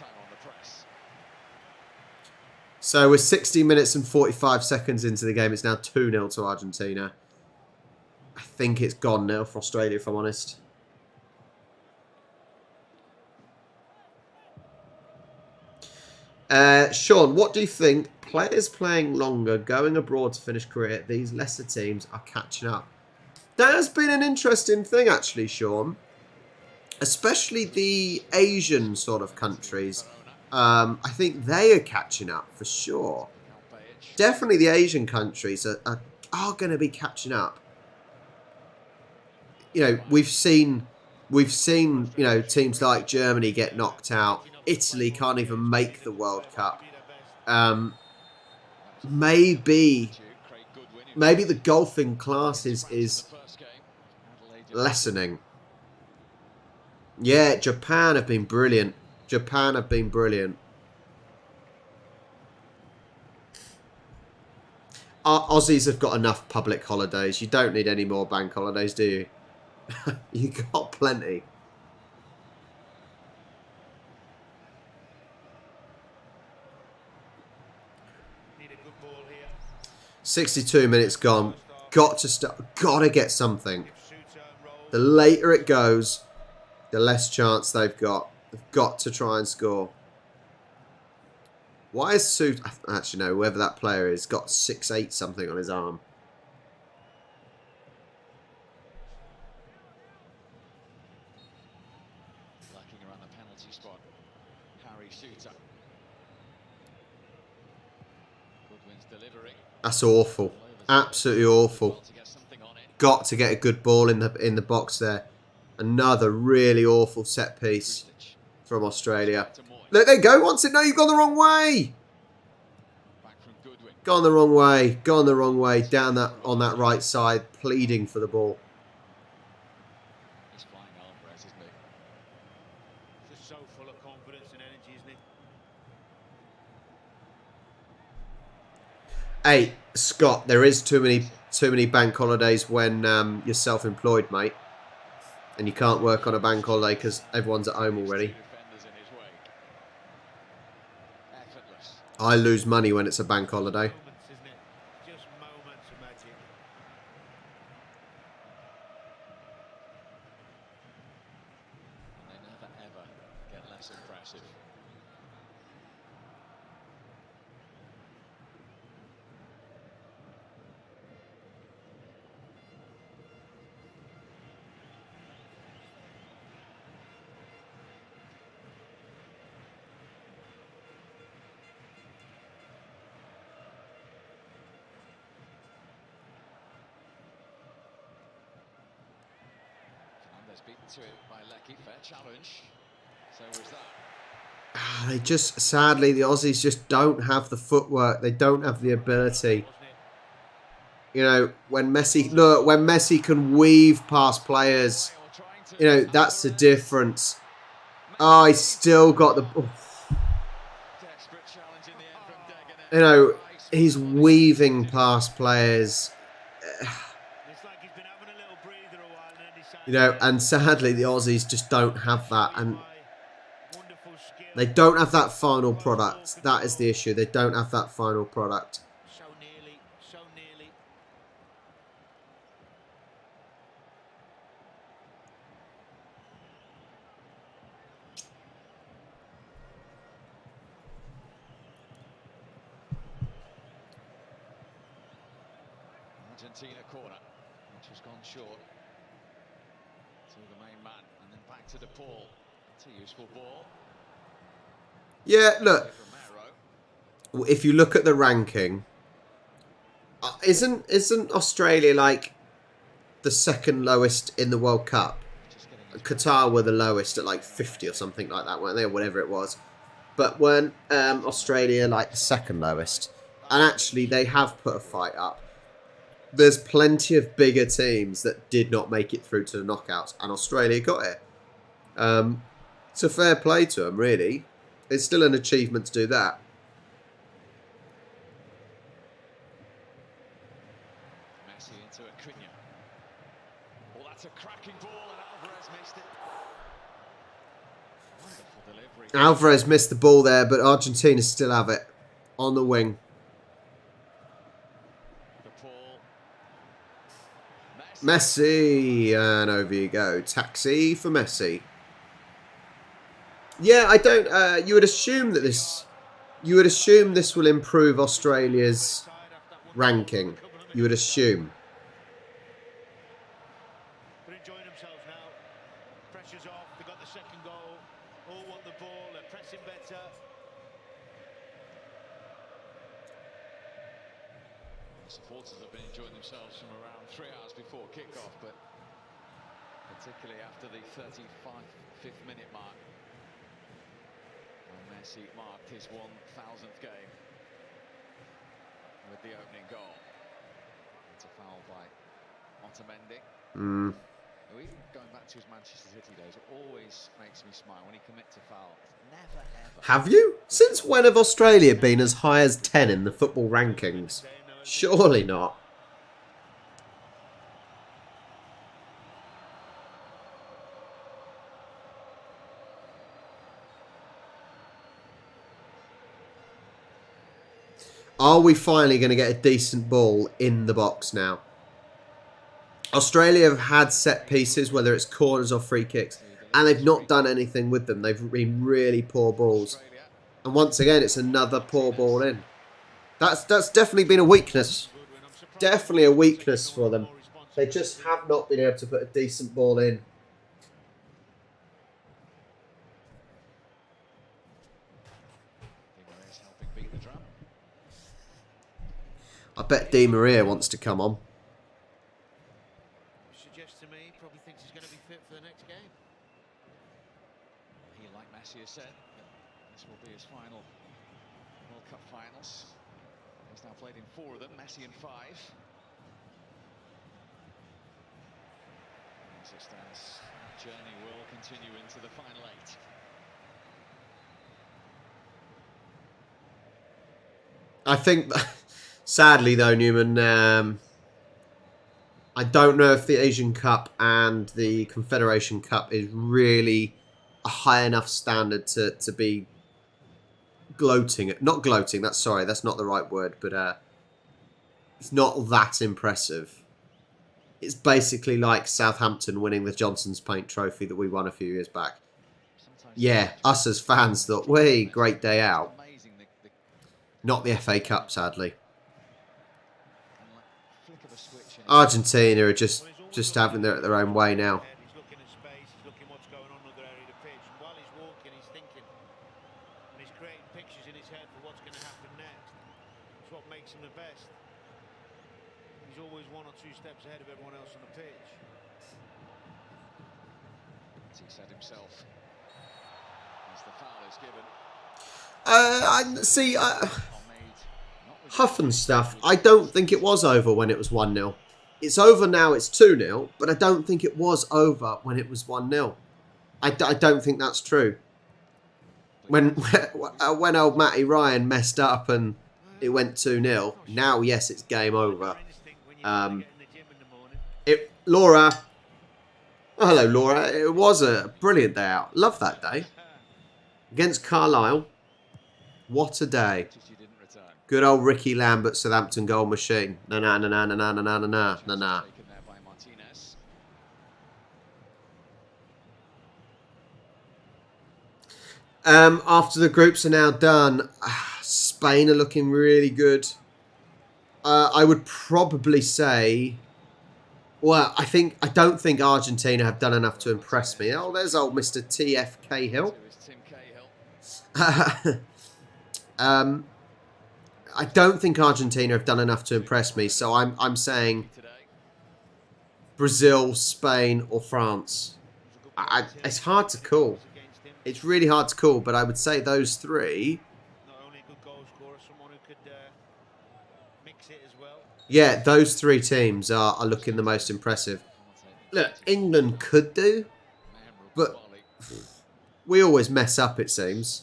So we're 60 minutes and 45 seconds into the game. It's now 2-0 to Argentina. I think it's gone now for Australia, if I'm honest. Sean, what do you think? Players playing longer, going abroad to finish career, these lesser teams are catching up. That has been an interesting thing, actually, Sean. Especially the Asian sort of countries. I think they are catching up for sure. Definitely the Asian countries are going to be catching up. You know, we've seen, you know, teams like Germany get knocked out. Italy can't even make the World Cup. maybe the golfing class is lessening. Yeah, Japan have been brilliant. Japan have been brilliant. Aussies have got enough public holidays. You don't need any more bank holidays, do you? You got plenty. Need a good ball here. 62 minutes gone. Got to start. Got to get something. The later it goes, the less chance they've got. They've got to try and score. Why is Suit... Actually, no. Whoever that player is got 6'8" something on his arm. Lacking around the penalty spot. Harry Suter. Goodwin's delivering. That's awful. Absolutely awful. Got to get a good ball in the box there. Another really awful set piece from Australia. Look, there you go. Wants it. No, you've gone the wrong way. Gone the wrong way. Gone the wrong way. Down that on that right side, pleading for the ball. He's flying Alvarez, isn't he? Just so full of confidence and energy, isn't he? Hey, Scott, there is too many bank holidays when you're self-employed, mate, and you can't work on a bank holiday because everyone's at home already. I lose money when it's a bank holiday. Moments, isn't it? Just moments of magic. And they never ever get less impressive. Beaten to it by Lecky. Fair challenge. So was that. They just, sadly, the Aussies just don't have the footwork. They don't have the ability. You know, when Messi can weave past players, you know, that's the difference. Oh, he's still got the... Oh. You know, he's weaving past players. You know, and sadly, the Aussies just don't have that, and they don't have that final product. That is the issue. They don't have that final product. So nearly, so nearly. Argentina corner, which has gone short. To the main man, and then back to the Paul. It's a useful ball. Yeah, look. If you look at the ranking, isn't Australia like the second lowest in the World Cup? Qatar were the lowest at like 50 or something like that, weren't they? Or whatever it was. But weren't Australia like the second lowest? And actually, they have put a fight up. There's plenty of bigger teams that did not make it through to the knockouts, and Australia got it. It's a fair play to them, really. It's still an achievement to do that. Messi into Acuna. Well, that's a cracking ball, and Alvarez missed it. Wonderful delivery. Alvarez missed the ball there, but Argentina still have it on the wing. Messi, and over you go. Taxi for Messi. Yeah, I don't. You would assume that this. You would assume this will improve Australia's ranking. You would assume. They're enjoying themselves now. Pressure's off. They got the second goal. All want the ball. They're pressing better. Supporters have been enjoying themselves from around 3 hours before kickoff, but particularly after the 35th minute mark, when Messi marked his 1000th game. with the opening goal. It's a foul by Otamendi. Who, even going back to his Manchester City days, always makes me smile when he commits a foul. Never ever. Have you? Since when have Australia been as high as 10 in the football rankings? Surely not. Are we finally going to get a decent ball in the box now? Australia have had set pieces, whether it's corners or free kicks, and they've not done anything with them. They've been really poor balls. And once again, it's another poor ball in. That's definitely been a weakness. Definitely a weakness for them. They just have not been able to put a decent ball in. I bet Di Maria wants to come on. Suggests to me, probably thinks he's going to be fit for the next game. He, like Messi has said, this will be his final World Cup finals. He's now played in 4 of them, Messi in 5. As it stands, journey will continue into the final 8. I think, sadly though, Newman, I don't know if the Asian Cup and the Confederation Cup is really a high enough standard to be gloating. Not gloating, that's not the right word, but it's not that impressive. It's basically like Southampton winning the Johnson's Paint Trophy that we won a few years back. Yeah, us as fans thought, way great day out. Not the FA Cup, sadly. Argentina are just having their own way now. He's looking at space, he's looking what's going on in other area of the pitch. And while he's walking, he's thinking. And he's creating pictures in his head for what's going to happen next. It's what makes him the best. He's always 1 or 2 steps ahead of everyone else on the pitch. As he said himself, as the foul is given. Huff and stuff, I don't think it was over when it was 1-0. It's over now, it's 2-0, but I don't think it was over when it was 1-0. I don't think that's true. When old Matty Ryan messed up and it went 2-0, now, yes, it's game over. Laura. Oh, hello, Laura. It was a brilliant day out. Love that day. Against Carlisle. What a day. Good old Ricky Lambert, Southampton goal machine. Na-na-na-na-na-na-na-na-na. After the groups are now done, Spain are looking really good. I would probably say... Well, I don't think Argentina have done enough to impress me. Oh, there's old Mr. TF Cahill. I don't think Argentina have done enough to impress me, so I'm saying Brazil, Spain, or France. It's hard to call. It's really hard to call, but I would say those 3. Not only a good goal scorer, someone who could mix it as well. Yeah, those 3 teams are looking the most impressive. Look, England could do, but we always mess up, it seems.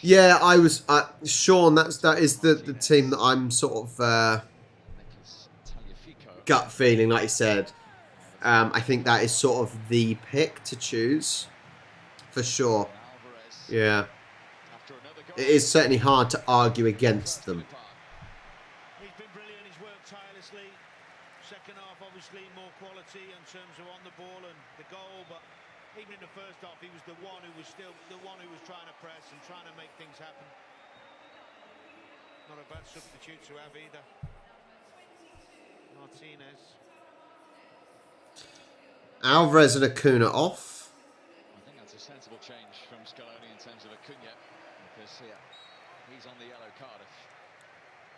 Yeah, I was Sean. That is the team that I'm sort of gut feeling, like you said. I think that is sort of the pick to choose for sure. Yeah, it is certainly hard to argue against them. He's been brilliant. He's worked tirelessly. Second half, obviously, more quality in terms of on the ball and the goal, but. Even in the first half, he was the one who was trying to press and trying to make things happen. Not a bad substitute to have either. Martinez. Alvarez and Acuna off. I think that's a sensible change from Scaloni in terms of Acuna, because he's on the yellow card.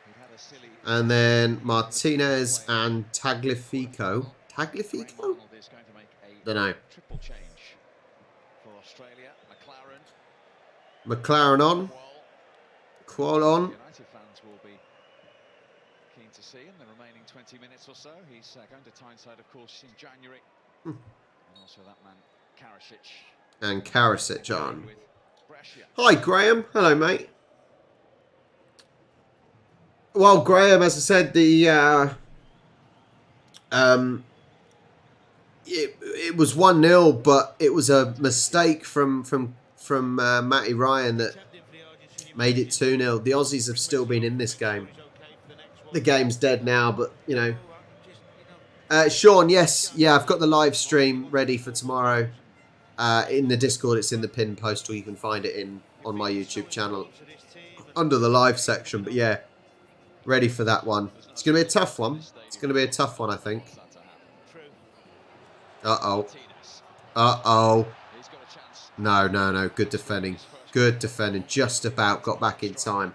He'd had a silly. And then Martinez and Tagliafico. Tagliafico? Don't know. Triple change for Australia. McLaren. McLaren on. Qual on. United fans will be keen to see in the remaining 20 minutes or so. He's going to Tyneside, of course, in January. And also that man, Karasic. And Karasic on. Hi, Graham. Hello, mate. Well, Graham, as I said, it was 1-0, but it was a mistake from Matty Ryan that made it 2-0. The Aussies have still been in this game. The game's dead now, but, you know. Sean, yes. Yeah, I've got the live stream ready for tomorrow. In the Discord, it's in the pinned post, or you can find it on my YouTube channel under the live section. But yeah, ready for that one. It's going to be a tough one. It's going to be a tough one, I think. Uh-oh. Uh-oh. No, no, no. Good defending. Good defending. Just about got back in time.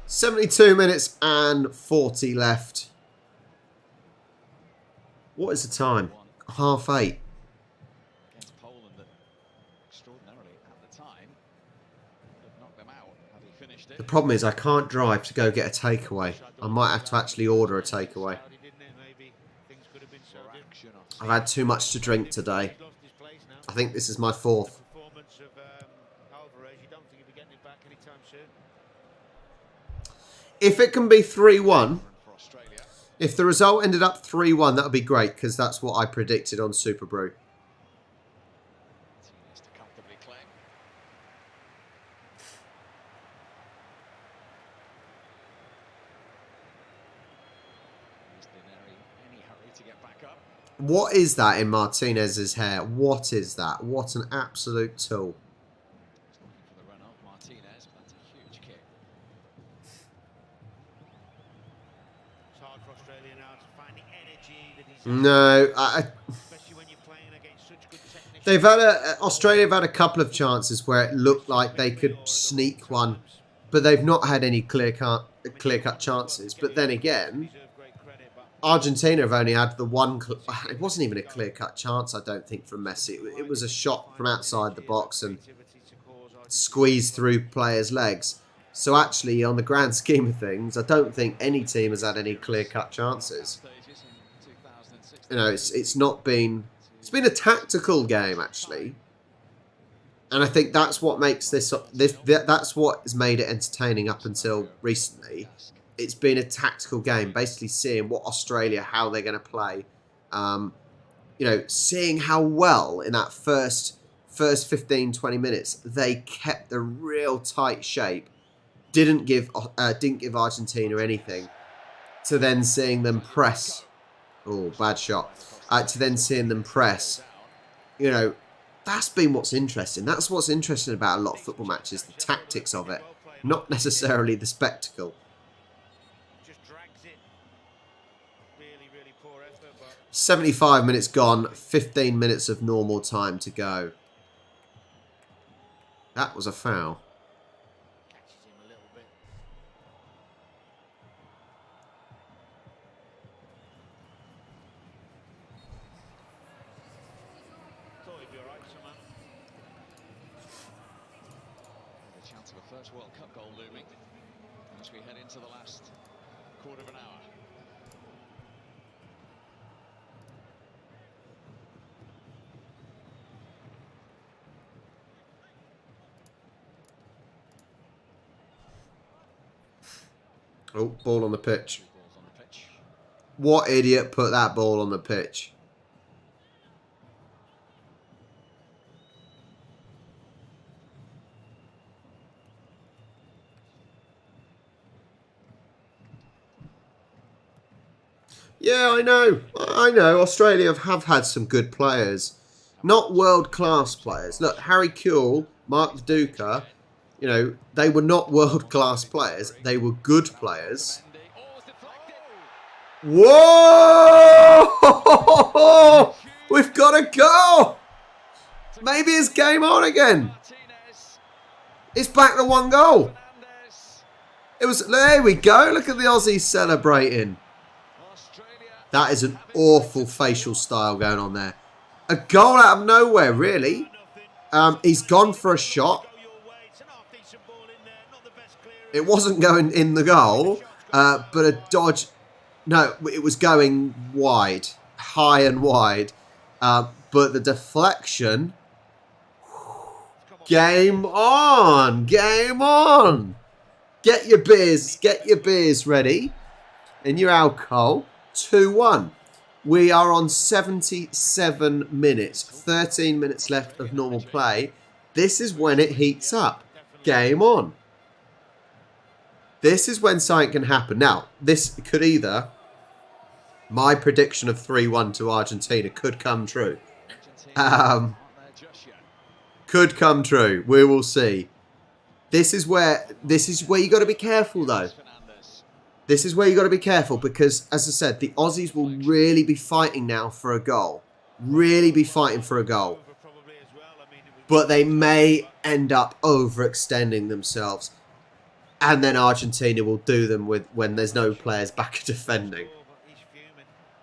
72 minutes and 40 left. What is the time? 8:30. The problem is I can't drive to go get a takeaway. I might have to actually order a takeaway. I've had too much to drink today. I think this is my 4th. If it can be 3-1, if the result ended up 3-1, that would be great, because that's what I predicted on Super Brew. What is that in Martinez's hair? What is that? What an absolute tool. No, they've had Australia have had a couple of chances where it looked like they could sneak one, but they've not had any clear-cut chances. But then again, Argentina have only had the one. It wasn't even a clear-cut chance, I don't think, from Messi. It was a shot from outside the box and squeezed through players' legs. So actually, on the grand scheme of things, I don't think any team has had any clear-cut chances. You know, it's not been. It's been a tactical game, actually, and I think that's what makes this. That's what has made it entertaining up until recently. It's been a tactical game, basically seeing what Australia, how they're going to play. You know, seeing how well in that first 15, 20 minutes they kept the real tight shape, didn't give Argentina anything, to then seeing them press. Oh, bad shot. To then seeing them press. You know, that's been what's interesting. That's what's interesting about a lot of football matches, the tactics of it, not necessarily the spectacle. 75 minutes gone, 15 minutes of normal time to go. That was a foul. The chance of a first World Cup goal looming as we head into the last quarter of an hour. Oh, ball on the pitch. What idiot put that ball on the pitch? Yeah, I know. I know. Australia have had some good players. Not world-class players. Look, Harry Kewell, Mark Viduka, you know, they were not world-class players. They were good players. Whoa! We've got a goal! Maybe it's game on again. It's back to 1 goal. It was. There we go. Look at the Aussies celebrating. That is an awful facial style going on there. A goal out of nowhere, really. He's gone for a shot. It wasn't going in the goal, but a dodge. No, it was going wide, high and wide. But the deflection. Game on, game on. Get your beers ready and your alcohol. 2-1. We are on 77 minutes. 13 minutes left of normal play. This is when it heats up. Game on. This is when something can happen. Now, this could either... My prediction of 3-1 to Argentina could come true. Could come true. We will see. This is where you got to be careful, though. This is where you got to be careful because, as I said, the Aussies will really be fighting now for a goal. Really be fighting for a goal. But they may end up overextending themselves. And then Argentina will do them when there's no players back defending.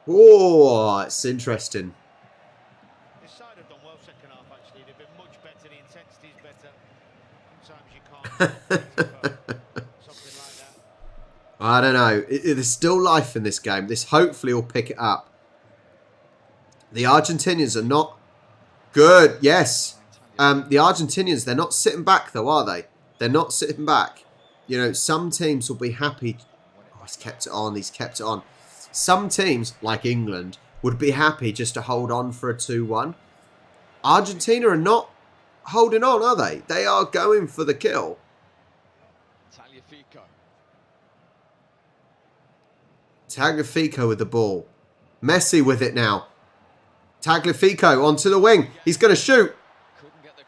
Oh, it's interesting. This side have done well second half, actually. They've been much better. The intensity's better. Sometimes you can't. Something like that. I don't know. There's still life in this game. This hopefully will pick it up. The Argentinians are not good. Yes. The Argentinians, they're not sitting back, though, are they? They're not sitting back. You know, some teams will be happy. Oh, he's kept it on. He's kept it on. Some teams, like England, would be happy just to hold on for a 2-1. Argentina are not holding on, are they? They are going for the kill. Tagliafico with the ball. Messi with it now. Tagliafico onto the wing. He's going to shoot.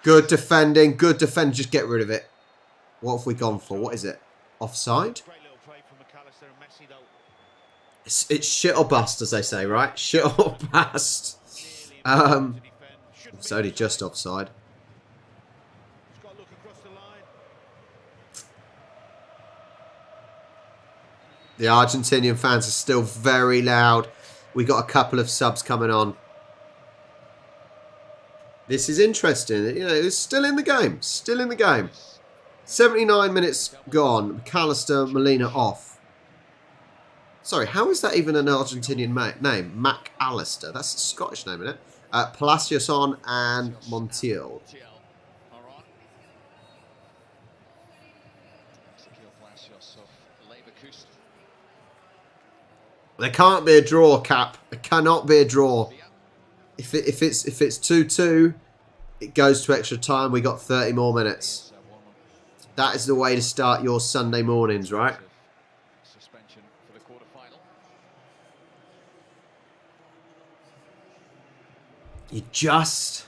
Good defending. Good defending. Just get rid of it. What have we gone for? What is it? Offside? It's shit or bust, as they say, right? Shit or bust. It's only just offside. The Argentinian fans are still very loud. We got a couple of subs coming on. This is interesting. You know, it's still in the game. Still in the game. 79 minutes gone. McAllister, Molina off. Sorry, how is that even an Argentinian name? McAllister. That's a Scottish name, isn't it? Palacios on and Montiel. There can't be a draw, Cap. There cannot be a draw. If it's 2-2, it goes to extra time. We got 30 more minutes. That is the way to start your Sunday mornings, right? You just...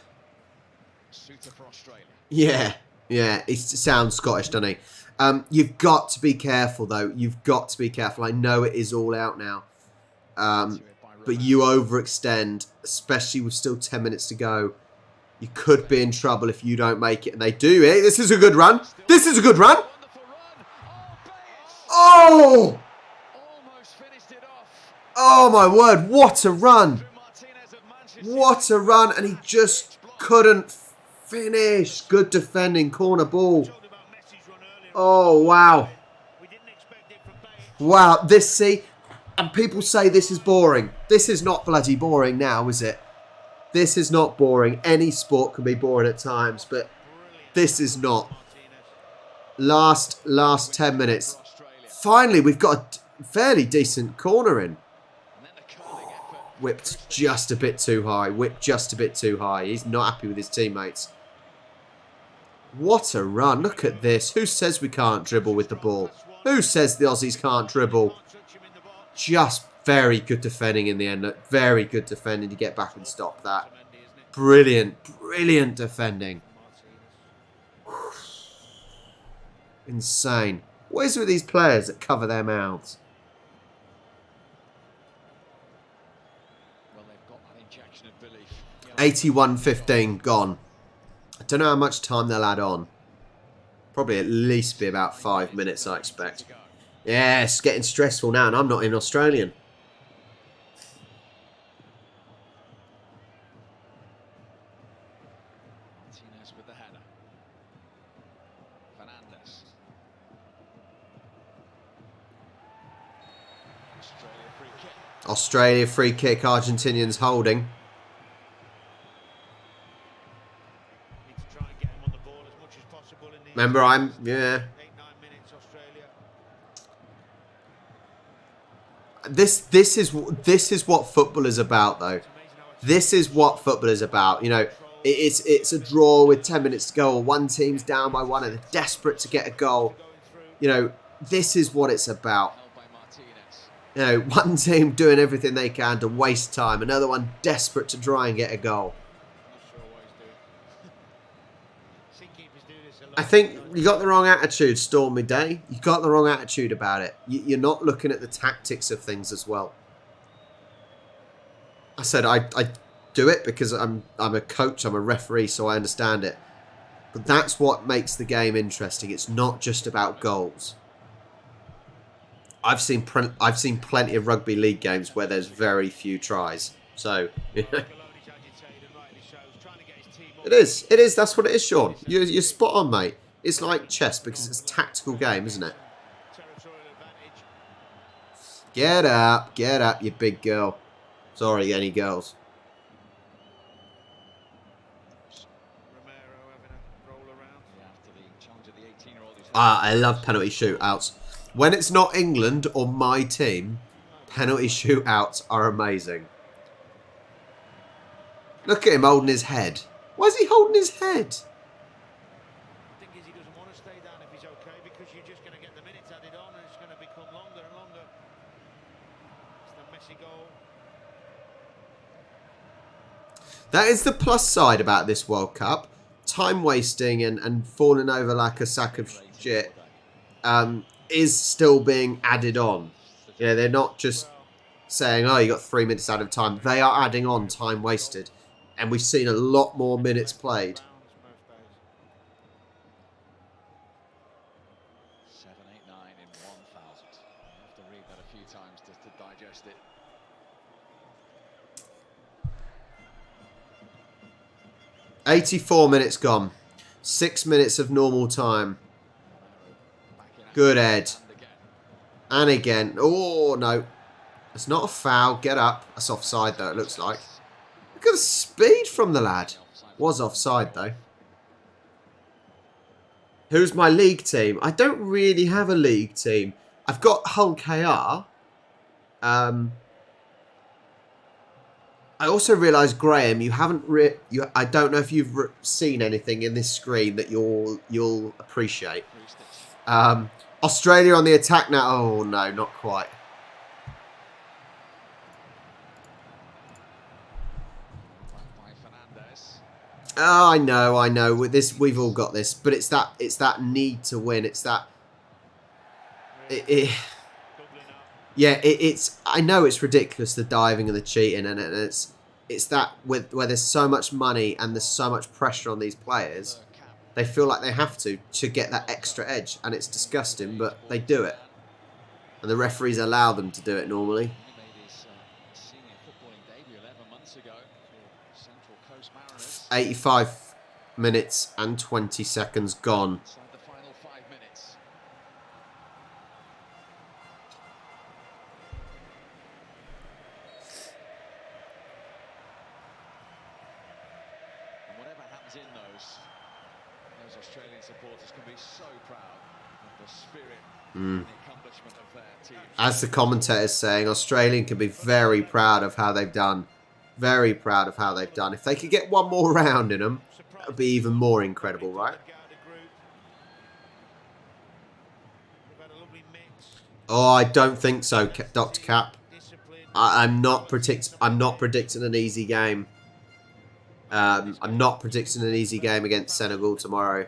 Yeah. It sounds Scottish, doesn't he? You've got to be careful, though. You've got to be careful. I know it is all out now. But you overextend, especially with still 10 minutes to go. You could be in trouble if you don't make it. And they do. Hey, this is a good run. This is a good run. Oh! Oh, my word. What a run. What a run. And he just couldn't finish. Good defending. Corner ball. Oh, wow. Wow. This, see... And people say this is boring. This is not bloody boring now, is it? This is not boring. Any sport can be boring at times, but this is not. Last 10 minutes. Finally, we've got a fairly decent corner in. Whipped just a bit too high. Whipped just a bit too high. He's not happy with his teammates. What a run. Look at this. Who says we can't dribble with the ball? Who says the Aussies can't dribble? Just very good defending in the end. Very good defending to get back and stop that. Brilliant, brilliant defending. Insane. What is it with these players that cover their mouths? 81-15 gone. I don't know how much time they'll add on. Probably at least be about 5 minutes, I expect. Yeah, it's getting stressful now, and I'm not in Australian. Martinez with the header. Fernandez. Australia free kick. Australia free kick. Argentinians holding. Need to try and get him on the ball as much as possible in the Remember, yeah. 8-9 minutes, Australia. This is what football is about, though. This is what football is about. You know, it's a draw with 10 minutes to go, or one team's down by one and they're desperate to get a goal. You know, this is what it's about. You know, one team doing everything they can to waste time, another one desperate to try and get a goal. I think you got the wrong attitude, Stormy Day. You got the wrong attitude about it. You're not looking at the tactics of things as well. I said I do it because I'm a coach, I'm a referee, so I understand it. But that's what makes the game interesting. It's not just about goals. I've seen plenty of rugby league games where there's very few tries. So, you know. It is. That's what it is, Sean. You're spot on, mate. It's like chess because it's a tactical game, isn't it? Get up, you big girl. Sorry, any girls. I love penalty shootouts. When it's not England or my team, penalty shootouts are amazing. Look at him holding his head. Why is he holding his head? The thing is, he doesn't want to stay down if he's okay, because you're just going to get the minutes added on and it's going to become longer and longer. It's the Messi goal. That is the plus side about this World Cup. Time wasting and falling over like a sack of shit is still being added on. You know, they're not just saying, oh, you got 3 minutes out of time. They are adding on time wasted. And we've seen a lot more minutes played. 7, 8, 9 in 1,000. I have to read that a few times just to digest it. $84 minutes gone. 6 minutes of normal time. Good, Ed. And again. Oh, no. It's not a foul. Get up. That's offside, though, it looks like. Look at the speed from the lad. Was offside, though. Who's my league team? I don't really have a league team. I've got Hull KR. I also realised, Graham, you haven't. I don't know if you've seen anything in this screen that you'll appreciate. Australia on the attack now. Oh no, not quite. Oh, I know. With this, we've all got this, but it's that need to win. It's that. It's. I know it's ridiculous, the diving and the cheating, and it's that where there's so much money and there's so much pressure on these players, they feel like they have to get that extra edge, and it's disgusting, but they do it, and the referees allow them to do it normally. 85 minutes and 20 seconds gone. The final 5 minutes. And whatever happens in those Australian supporters can be so proud of the spirit and the accomplishment of their team. As the commentator is saying, Australian can be very proud of how they've done. Very proud of how they've done. If they could get one more round in them, that would be even more incredible, right? Oh, I don't think so, Dr. Cap. I'm not predicting an easy game. I'm not predicting an easy game against Senegal tomorrow.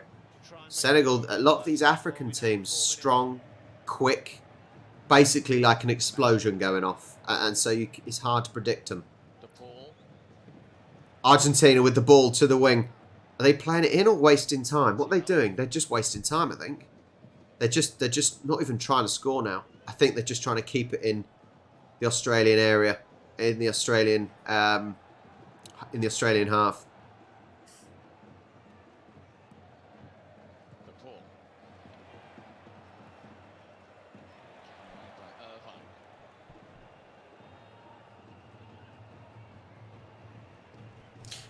Senegal, a lot of these African teams, strong, quick, basically like an explosion going off, and so it's hard to predict them. Argentina with the ball to the wing. Are they playing it in or wasting time? What are they doing? They're just wasting time, I think. They're just not even trying to score now. I think they're just trying to keep it in the Australian area, in the Australian half. ball. By Irvine.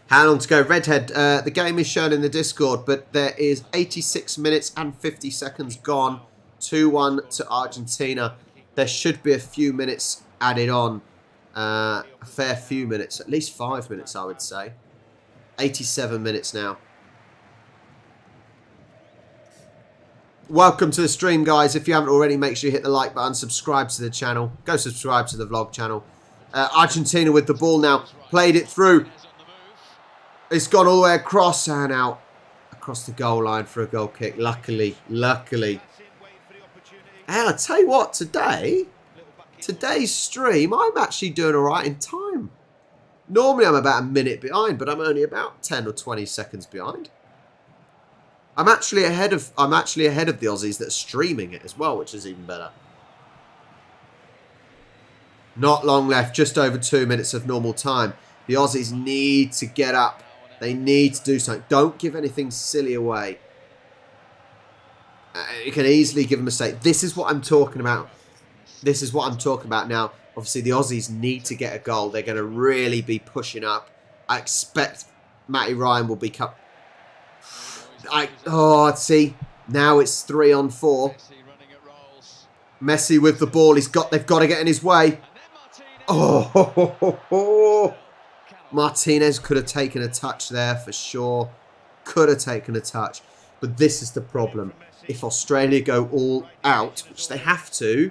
How long to go? Redhead, the game is shown in the Discord, but there is 86 minutes and 50 seconds gone. 2-1 to Argentina. There should be a few minutes added on. A fair few minutes. At least 5 minutes, I would say. 87 minutes now. Welcome to the stream, guys. If you haven't already, make sure you hit the like button. Subscribe to the channel. Go subscribe to the vlog channel. Argentina with the ball now. Played it through. It's gone all the way across and out. Across the goal line for a goal kick. Luckily. And I tell you what, today's stream, I'm actually doing alright in time. Normally I'm about a minute behind, but I'm only about 10 or 20 seconds behind. I'm actually ahead of the Aussies that are streaming it as well, which is even better. Not long left, just over 2 minutes of normal time. The Aussies need to get up. They need to do something. Don't give anything silly away. You can easily give a mistake. This is what I'm talking about. This is what I'm talking about now. Obviously, the Aussies need to get a goal. They're going to really be pushing up. I expect Matty Ryan will be... see. Now it's 3 on 4. Messi with the ball. They've got to get in his way. Oh, Martinez could have taken a touch there for sure. Could have taken a touch. But this is the problem. If Australia go all out, which they have to,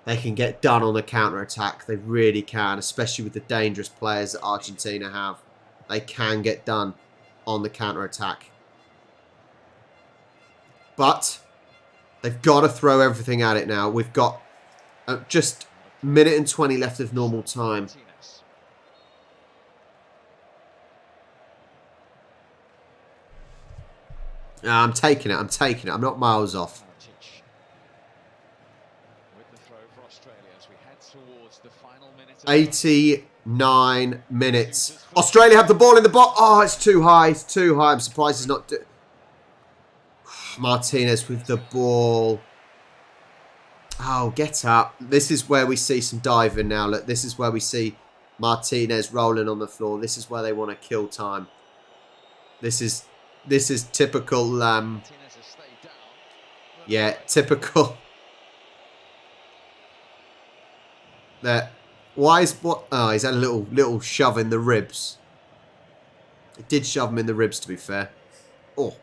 they can get done on the counter-attack. They really can, especially with the dangerous players that Argentina have. They can get done on the counter-attack. But they've got to throw everything at it now. We've got just a minute and 20 left of normal time. I'm taking it. I'm not miles off. 89 minutes. Australia have the ball in the box. Oh, it's too high. It's too high. I'm surprised it's not... Martinez with the ball. Oh, get up. This is where we see some diving now. Look, this is where we see Martinez rolling on the floor. This is where they want to kill time. This is typical, yeah, typical. That. Why is what? Oh, he's had a little shove in the ribs. It did shove him in the ribs, to be fair. Oh.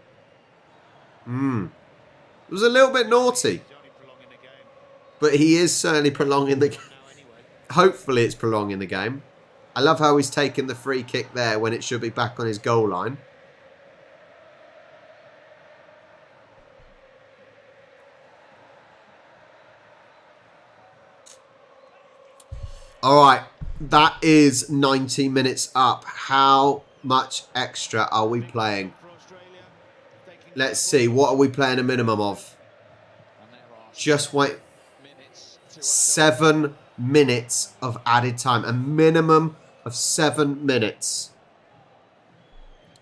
It was a little bit naughty. But he is certainly prolonging the game. Hopefully it's prolonging the game. I love how he's taken the free kick there when it should be back on his goal line. Alright, that is 90 minutes up. How much extra are we playing? Let's see, what are we playing a minimum of? Just wait. 7 minutes of added time. A minimum of 7 minutes.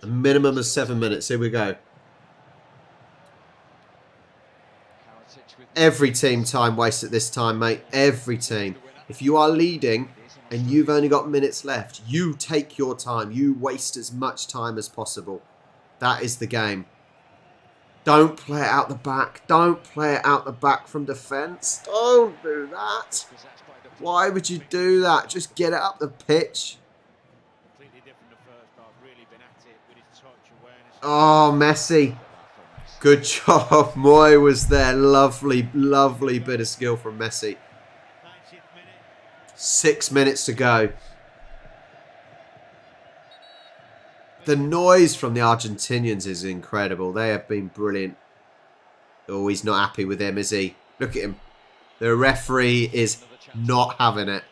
A minimum of 7 minutes. Here we go. Every team time wasted this time, mate. Every team. If you are leading and you've only got minutes left, you take your time. You waste as much time as possible. That is the game. Don't play it out the back. Don't play it out the back from defence. Don't do that. Why would you do that? Just get it up the pitch. Oh, Messi. Good job. Moy was there. Lovely, lovely bit of skill from Messi. 6 minutes to go. The noise from the Argentinians is incredible. They have been brilliant. Oh, he's not happy with him, is he? Look at him. The referee is not having it.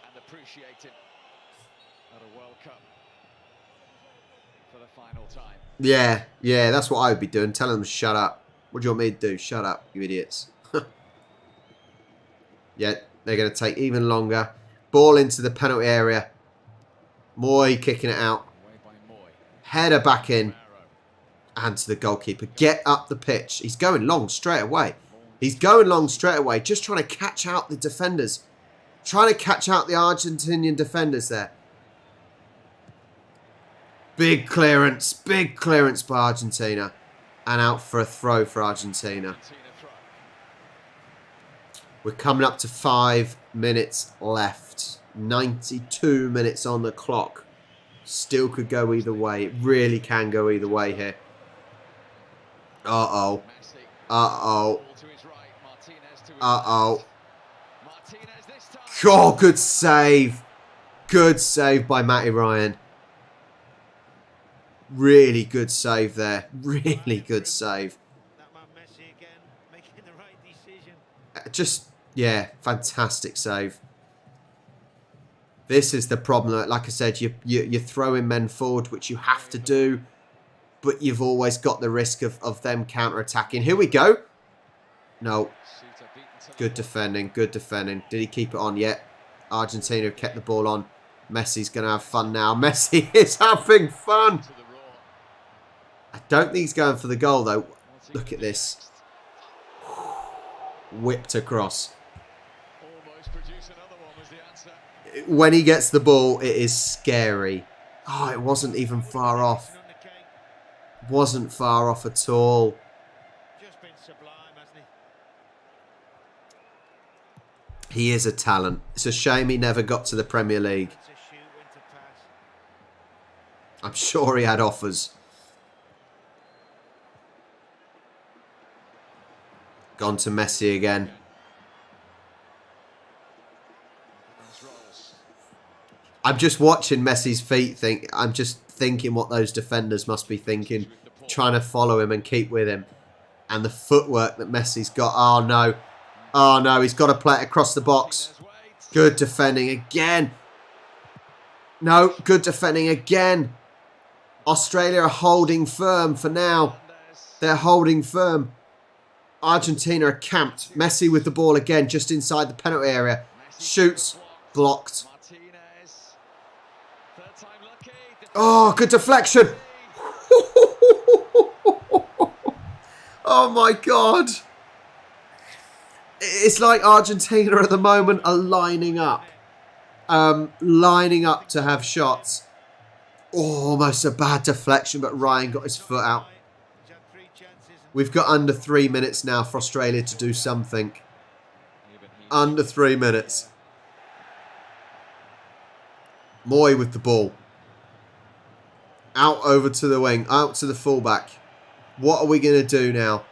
Yeah, that's what I would be doing. Telling them to shut up. What do you want me to do? Shut up, you idiots. Yeah, they're going to take even longer. Ball into the penalty area. Moy kicking it out. Header back in. And to the goalkeeper. Get up the pitch. He's going long straight away. He's going long straight away. Just trying to catch out the defenders. Trying to catch out the Argentinian defenders there. Big clearance. Big clearance by Argentina. And out for a throw for Argentina. We're coming up to 5 minutes left. 92 minutes on the clock. Still could go either way. It really can go either way here. Uh-oh. Uh-oh. Uh-oh. Oh, good save. Good save by Matty Ryan. Really good save there. Really good save. Just, yeah, fantastic save. This is the problem. Like I said, you're throwing men forward, which you have to do. But you've always got the risk of them counter-attacking. Here we go. No. Good defending. Good defending. Did he keep it on yet? Argentina have kept the ball on. Messi's going to have fun now. Messi is having fun. I don't think he's going for the goal, though. Look at this. Whipped across. When he gets the ball, it is scary. Oh, it wasn't even far off. Wasn't far off at all. Just been sublime, hasn't He is a talent. It's a shame he never got to the Premier League. I'm sure he had offers. Gone to Messi again. I'm just watching Messi's feet. I'm just thinking what those defenders must be thinking. Trying to follow him and keep with him. And the footwork that Messi's got. Oh, no. Oh, no. He's got to play it across the box. Good defending again. No. Good defending again. Australia are holding firm for now. They're holding firm. Argentina are camped. Messi with the ball again, just inside the penalty area. Shoots. Blocked. Oh, good deflection. Oh, my God. It's like Argentina at the moment are lining up. Lining up to have shots. Oh, almost a bad deflection, but Ryan got his foot out. We've got under 3 minutes now for Australia to do something. Under 3 minutes. Moy with the ball. Out over to the wing. Out to the fullback. What are we going to do now?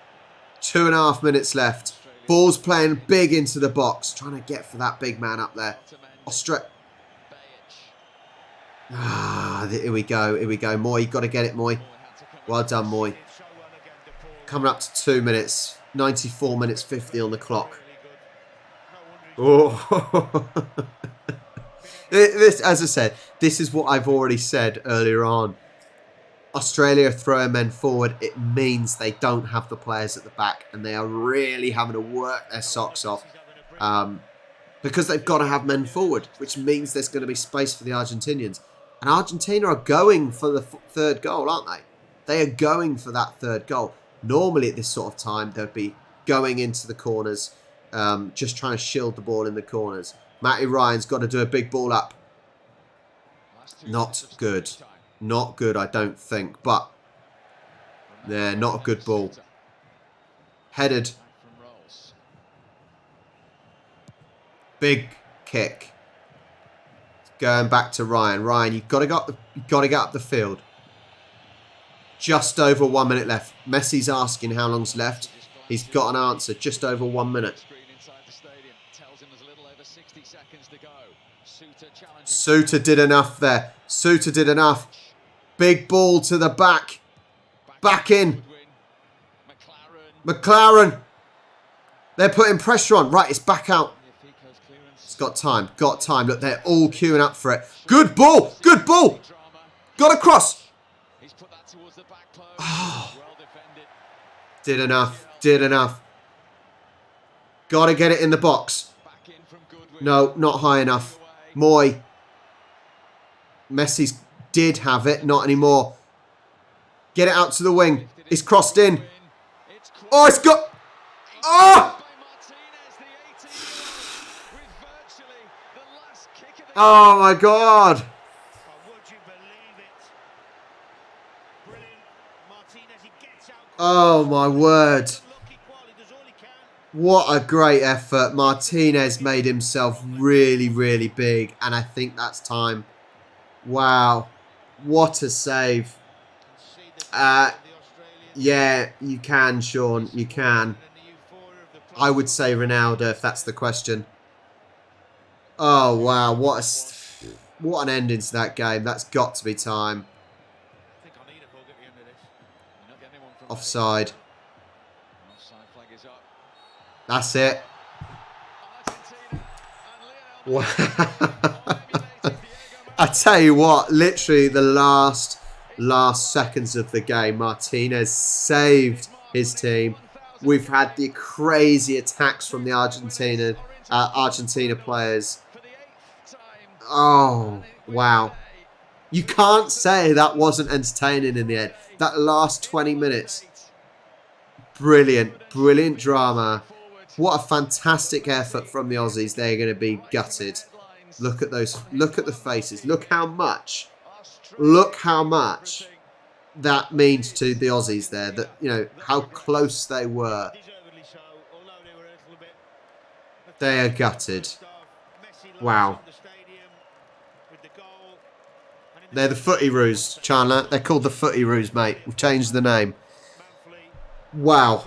2.5 minutes left. Ball's playing big into the box. Trying to get for that big man up there. Here we go. Here we go. Moy, you've got to get it, Moy. Well done, Moy. Coming up to 2 minutes. 94 minutes 50 on the clock. Oh. This, as I said, this is what I've already said earlier on. Australia throwing men forward. It means they don't have the players at the back. And they are really having to work their socks off. Because they've got to have men forward. Which means there's going to be space for the Argentinians. And Argentina are going for the third goal, aren't they? They are going for that third goal. Normally at this sort of time, they'd be going into the corners. Just trying to shield the ball in the corners. Matty Ryan's got to do a big ball up. Not good. Not good, I don't think. But, yeah, not a good ball. Headed. Big kick. Going back to Ryan. Ryan, you've got to get up the field. Just over 1 minute left. Messi's asking how long's left. He's got an answer. Just over 1 minute. Suter did enough there. Suter did enough. Big ball to the back. Back in. McLaren. They're putting pressure on. Right, it's back out. It's got time. Got time. Look, they're all queuing up for it. Good ball. Good ball. Got across. Oh. Did enough. Did enough. Got to get it in the box. No, not high enough. Moy. Messi's did have it. Not anymore. Get it out to the wing. It's crossed in. Oh, it's got... Oh! Oh, my God. Oh, my word. What a great effort. Martinez made himself really, really big. And I think that's time. Wow. What a save. Yeah, you can, Sean. You can. I would say Ronaldo if that's the question. Oh, wow. What an ending to that game. That's got to be time. Offside. That's it. Wow. I tell you what, literally the last seconds of the game, Martinez saved his team. We've had the crazy attacks from the Argentina players. Oh, wow. You can't say that wasn't entertaining in the end. That last 20 minutes. Brilliant, brilliant drama. What a fantastic effort from the Aussies. They're going to be gutted. Look at those. Look at the faces. Look how much that means to the Aussies there. That, you know, how close they were. They are gutted. Wow. They're the footy roos, Chandler. They're called the footy roos, mate. We've changed the name. Wow.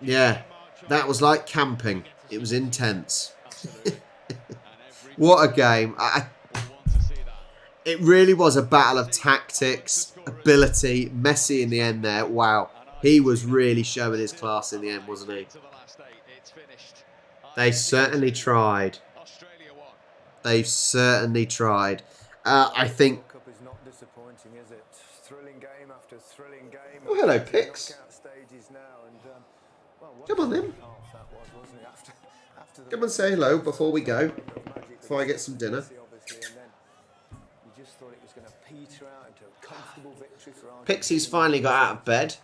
Yeah, that was like camping. It was intense. What a game. It really was a battle of tactics, ability. Messi in the end there. Wow. He was really showing his class in the end, wasn't he? They certainly tried. They certainly tried. I think... Oh, hello, Pix. Come on, then. Come and say hello before we go. Before I get some dinner. Pixie's finally got out of bed.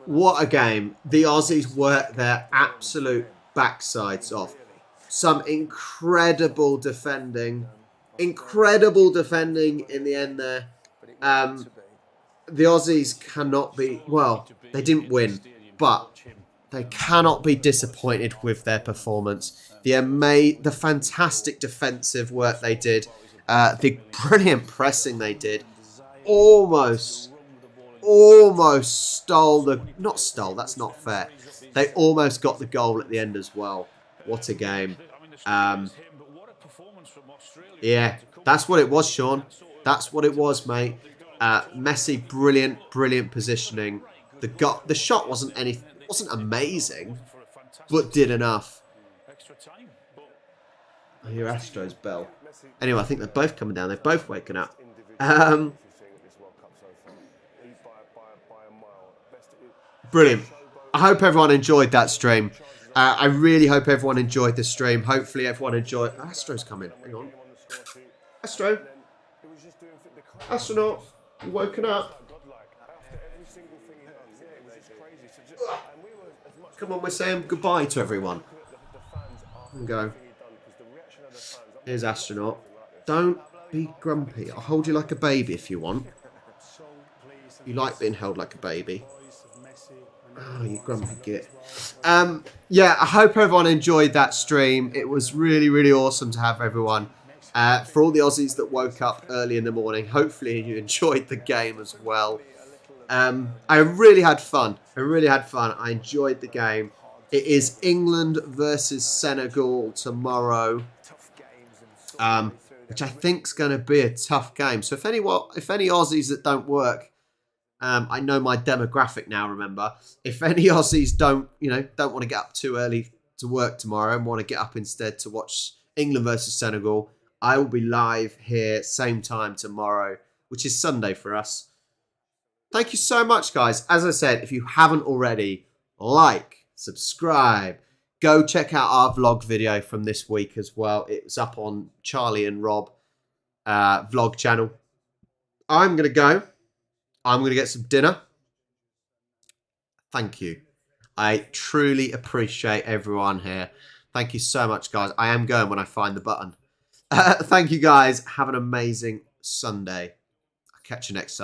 What a game. The Aussies worked their absolute backsides off. Some incredible defending. Incredible defending in the end there. The Aussies cannot be... Well, they didn't win, but they cannot be disappointed with their performance. The fantastic defensive work they did. The brilliant pressing they did. Almost stole the... Not stole, that's not fair. They almost got the goal at the end as well. What a game. Yeah, that's what it was, Sean. That's what it was, mate. Messi, brilliant positioning. The shot wasn't amazing, but did enough. I hear Astro's bell. Anyway, I think they're both coming down. They're both waking up. Brilliant. I hope everyone enjoyed that stream. I really hope everyone enjoyed the stream. Hopefully everyone enjoyed... Astro's coming. Hang on. Astro? Astronaut? You woken up? Come on, we're saying goodbye to everyone. There we go. Here's Astronaut. Don't be grumpy. I'll hold you like a baby if you want. You like being held like a baby. Oh, you grumpy git. Yeah, I hope everyone enjoyed that stream. It was really awesome to have everyone. For all the Aussies that woke up early in the morning, hopefully you enjoyed the game as well. I really had fun. I enjoyed the game. It is England versus Senegal tomorrow, which I think is going to be a tough game. So if any Aussies that don't work, I know my demographic now. Remember, if any Aussies don't want to get up too early to work tomorrow and want to get up instead to watch England versus Senegal, I will be live here same time tomorrow, which is Sunday for us. Thank you so much, guys. As I said, if you haven't already, like, subscribe, go check out our vlog video from this week as well. It's up on Charlie and Rob. vlog channel. I'm going to go. I'm going to get some dinner. Thank you. I truly appreciate everyone here. Thank you so much, guys. I am going when I find the button. Thank you, guys. Have an amazing Sunday. I'll catch you next time.